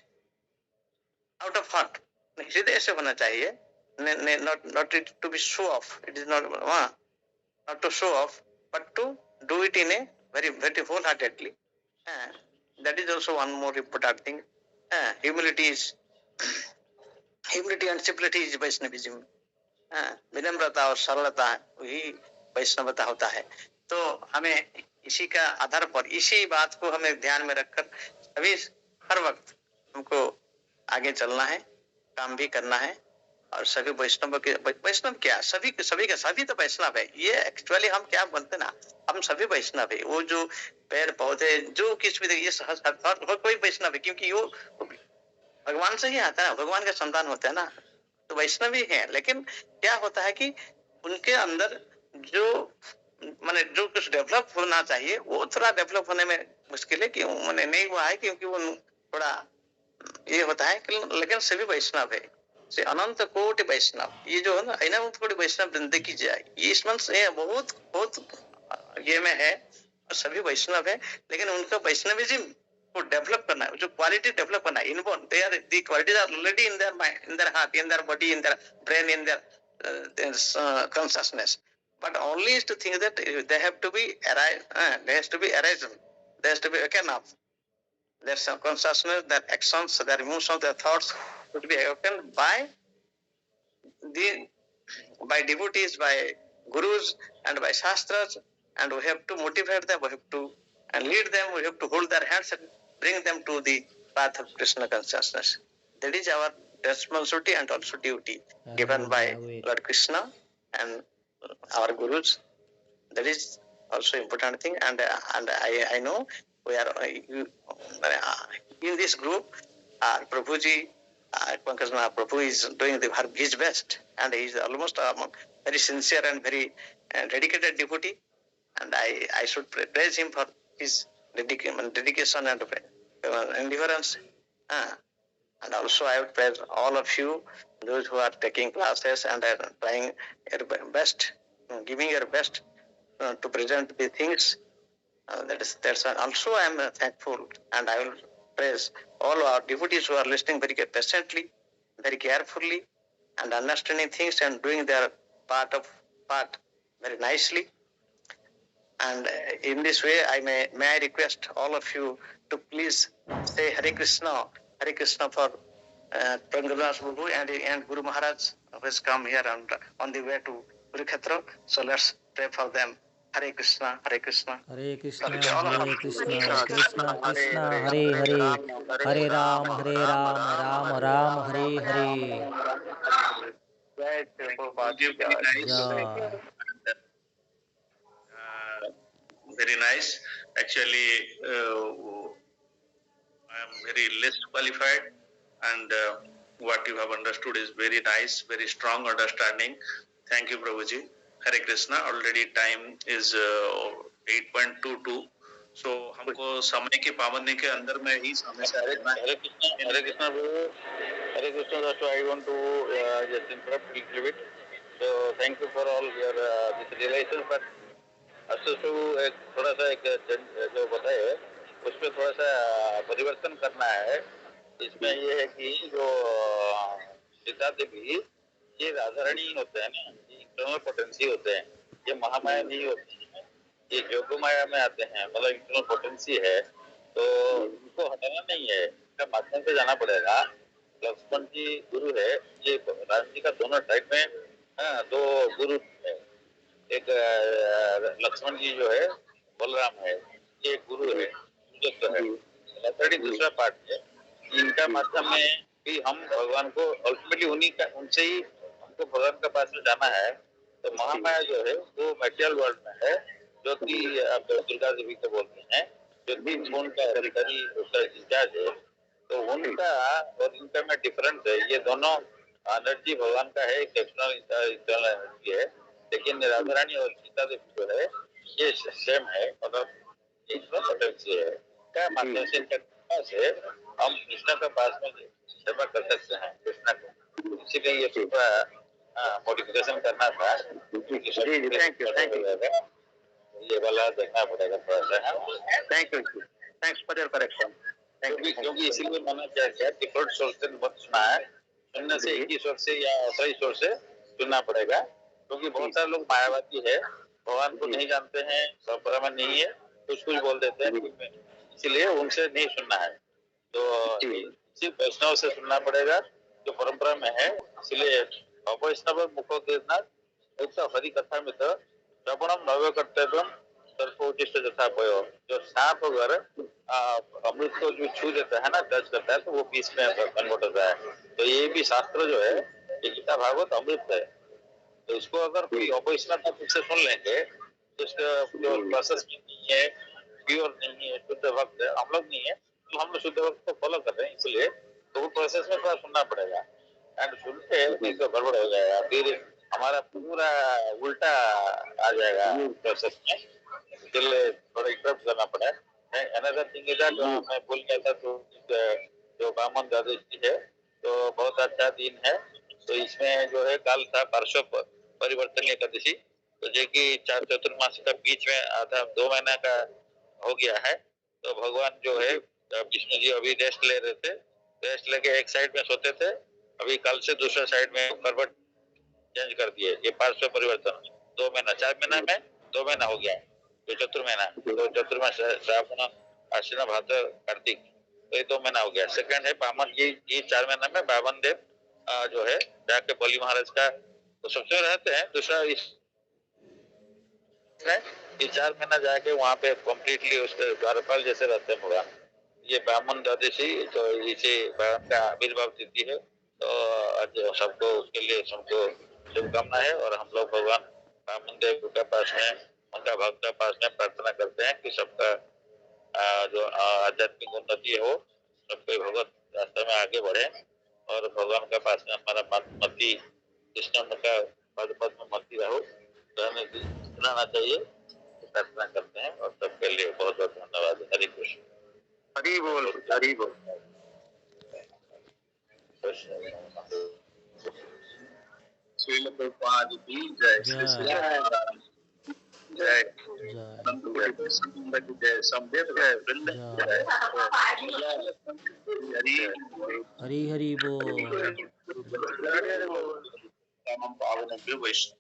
G: आउट ऑफ हार्ट, हृदय से होना चाहिए, not to be show off. It is not to show off, but to do it in a very wholeheartedly. That is also one more important thing. Humility and simplicity is Vaishnavism. विनम्रता और सरलता वही वैष्णवता होता है। तो हमें इसी का आधार पर, इसी बात को हमें ध्यान में रखकर सभी हर वक्त हमको आगे चलना है, काम भी करना है। और सभी वैष्णव क्या, सभी का सभी तो वैष्णव है। ये एक्चुअली हम क्या बनते ना, हम सभी वैष्णव है। वो जो पेड़ पौधे जो किस भी, ये कोई वैष्णव है, क्योंकि वो भगवान से ही आता है, भगवान का संतान होता है ना, तो वैष्णव ही है। लेकिन क्या होता है कि उनके अंदर जो माने जो कुछ डेवलप होना चाहिए वो थोड़ा डेवलप होने में मुश्किल है, क्यों माने नहीं हुआ है, क्योंकि वो थोड़ा ये होता है। लेकिन सभी वैष्णव है, से अनंत कोटि वैष्णव, ये जो है ना अनंत कोटि वैष्णव वृंद की जाए, ये इसमें से बहुत ये में है, सभी वैष्णव है। लेकिन उनका वैष्णविज्म को डेवलप करना है, जो क्वालिटी डेवलप करना है, inborn, they are the qualities are already in their mind, in their heart, in their body, in their brain, in their consciousness, but only is to think that they have to be there has to be arisen, there has to be awakened up. Their consciousness, their actions, their emotions, their thoughts should be awakened by devotees, by gurus, and by shastras, and we have to motivate them, we have to and lead them, we have to hold their hands and bring them to the path of Krishna consciousness. That is our responsibility and also duty given by Lord Krishna and our gurus. That is also important thing, and I know we are in this group. Prabhuji, Pankaj Mahaprabhu is doing his best, and he is almost very sincere and very dedicated devotee, and I should praise him for his dedication and endurance. And also I would praise all of you, those who are taking classes and are trying your best, giving your best to present the things. That's also I am thankful, and I will praise all our devotees who are listening very patiently, very carefully, and understanding things and doing their part very nicely. And in this way, may I request all of you to please say Hare Krishna for Prangalas Prabhu and Guru Maharaj who has come here and on the way to Kurukshetra. So let's pray for them. Hare Krishna, Hare Krishna.
F: Hare Krishna, Hare Krishna, Krishna Krishna, Hare Hare, Hare Ram, Ram Ram, Hare Hare.
A: Very nice. Actually, I am very less qualified, and what you have understood is very nice, very strong understanding. Thank you, Prabhuji. Hare Krishna. Already time is 8.22. So हमको समय के पाबंदी के अंदर में ही समय से
E: Hare Krishna, Prabhu. Hare Krishna. Also, I want to just interrupt a little bit. So thank you for all your this realization, but अशोशु एक थोड़ा सा एक जो बताए उसमें थोड़ा सा परिवर्तन करना है। इसमें ये है कि जो सीता देवी ये राधारानी होते हैं ना, ये इंटरनल पोटेंसी होते हैं, ये महामाया नहीं होती है, ये जोग माया में आते हैं, मतलब इंटरनल पोटेंसी है, तो उनको हटाना नहीं है, इसका माध्यम से जाना पड़ेगा। लक्ष्मण जी गुरु है, ये राम जी का दोनों साइड में दो गुरु है, एक लक्ष्मण जी जो है बलराम है, ये गुरु है, है। दूसरा पार्ट है, इनका माध्यम में भी हम भगवान को अल्टीमेटली उनसे ही हमको भगवान के पास में जाना है। तो महामाया जो है वो मटेरियल वर्ल्ड में है, जो कि आप दुर्गा देवी को बोलते हैं, जो 3 गुण का अधिकारी उसका इंचार्ज है, तो उनका और इनका में डिफरेंस है। ये दोनों एनर्जी भगवान का है, एक्सटर्नल इंटरनल एनर्जी है, लेकिन राधा रानी और सीता देवी जो है ये सेम है, मतलब से है क्या माध्यम से से हम कृष्ण के पास में सेवा कर सकते हैं कृष्ण को, इसीलिए ये पूरा मॉडिफिकेशन करना था। ये वाला देखना पड़ेगा थोड़ा सा। Thank you, thanks for your correction. क्योंकि इसीलिए मैंने क्या किया, डिफॉल्ट सोर्स से मत सुना है, सुनने से एक ही सोर्स से या सही सोर्स से सुनना पड़ेगा, क्योंकि बहुत सारे लोग मायावादी है, भगवान को नहीं जानते हैं, परंपरा में नहीं है, कुछ बोल देते हैं, इसीलिए उनसे नहीं सुनना है। तो सिर्फ वैष्णव से सुनना पड़ेगा जो परंपरा में है। इसलिए वैष्णव मुखो देना हरि कथा में तो श्रवणम नव्य कर्तव्यम सर्वोचिष्ट जथा पयो, जो सांप अगर अमृत को जो छू देता है ना, टच करता है, तो वो बीच में कन्वर्ट होता है। तो ये भी शास्त्र जो है, ये गीता भागवत अमृत है, तो इसको अगर कोई अवैष्णव से सुन लेंगे तो इसका जो प्रोसेस नहीं है, प्योर नहीं है, शुद्ध भक्त है, हम लोग नहीं है, तो हम लोग शुद्ध भक्त को फॉलो कर रहे हैं, इसलिए तो वो प्रोसेस में थोड़ा सुनना पड़ेगा। एंड सुनते नहीं तो गड़बड़ हो जाएगा, फिर हमारा पूरा उल्टा आ जाएगा प्रोसेस में, इसलिए थोड़ा इंटरप्ट करना पड़ा है। अनदर थिंग इज दैट मैं भूल गया था, तो जो बामन द्वादशी है तो बहुत अच्छा दिन है, तो इसमें जो है कल था पार्श्व परिवर्तन एकादशी, तो जो कि 4 चतुर्मास का बीच में आधा 2 महीना का हो गया है। तो भगवान जो है विष्णु जी अभी रेस्ट ले रहे थे, रेस्ट लेके एक साइड में सोते थे, अभी कल से दूसरा साइड में करवट चेंज कर दिए। ये पार्श्व परिवर्तन 2 महीना, 4 महीना में 2 महीना हो गया, तो चतुर्महीना, तो चतुर्मास श्रावण आश्विन भाद्र कार्तिक, तो ये 2 महीना हो गया। सेकंड है बामन, ये 4 महीना में बामन देव जो है जाके बलि महाराज का तो सबसे रहते हैं। दूसरा ये 4 महीना जाके वहाँ पे कम्प्लीटली उसके द्वारपाल जैसे रहते हैं भगवान। ये ब्राह्मण द्वादशी, तो इसे भगवान का आविर्भाव तिथि है, तो आज सबको उसके लिए सबको शुभकामना है। और हम लोग भगवान ब्राह्मण देव के पास में, उनका भक्त के पास में प्रार्थना करते हैं कि सबका जो आध्यात्मिक उन्नति हो, सबके भगवत रास्ते में आगे बढ़े, और भगवान के पास में हमारा मति कृष्ण का पद में मति रहो, रहना चाहिए, प्रार्थना करते हैं। और सबके लिए बहुत बहुत धन्यवाद। हरि कृष्ण। हरि बोल, हरि बोल। श्रील प्रभुपाद की जय। श्री श्री जय। जय समवेत जय वृंद जय।
F: हरि हरि बोल।
E: पावन वैष्णव।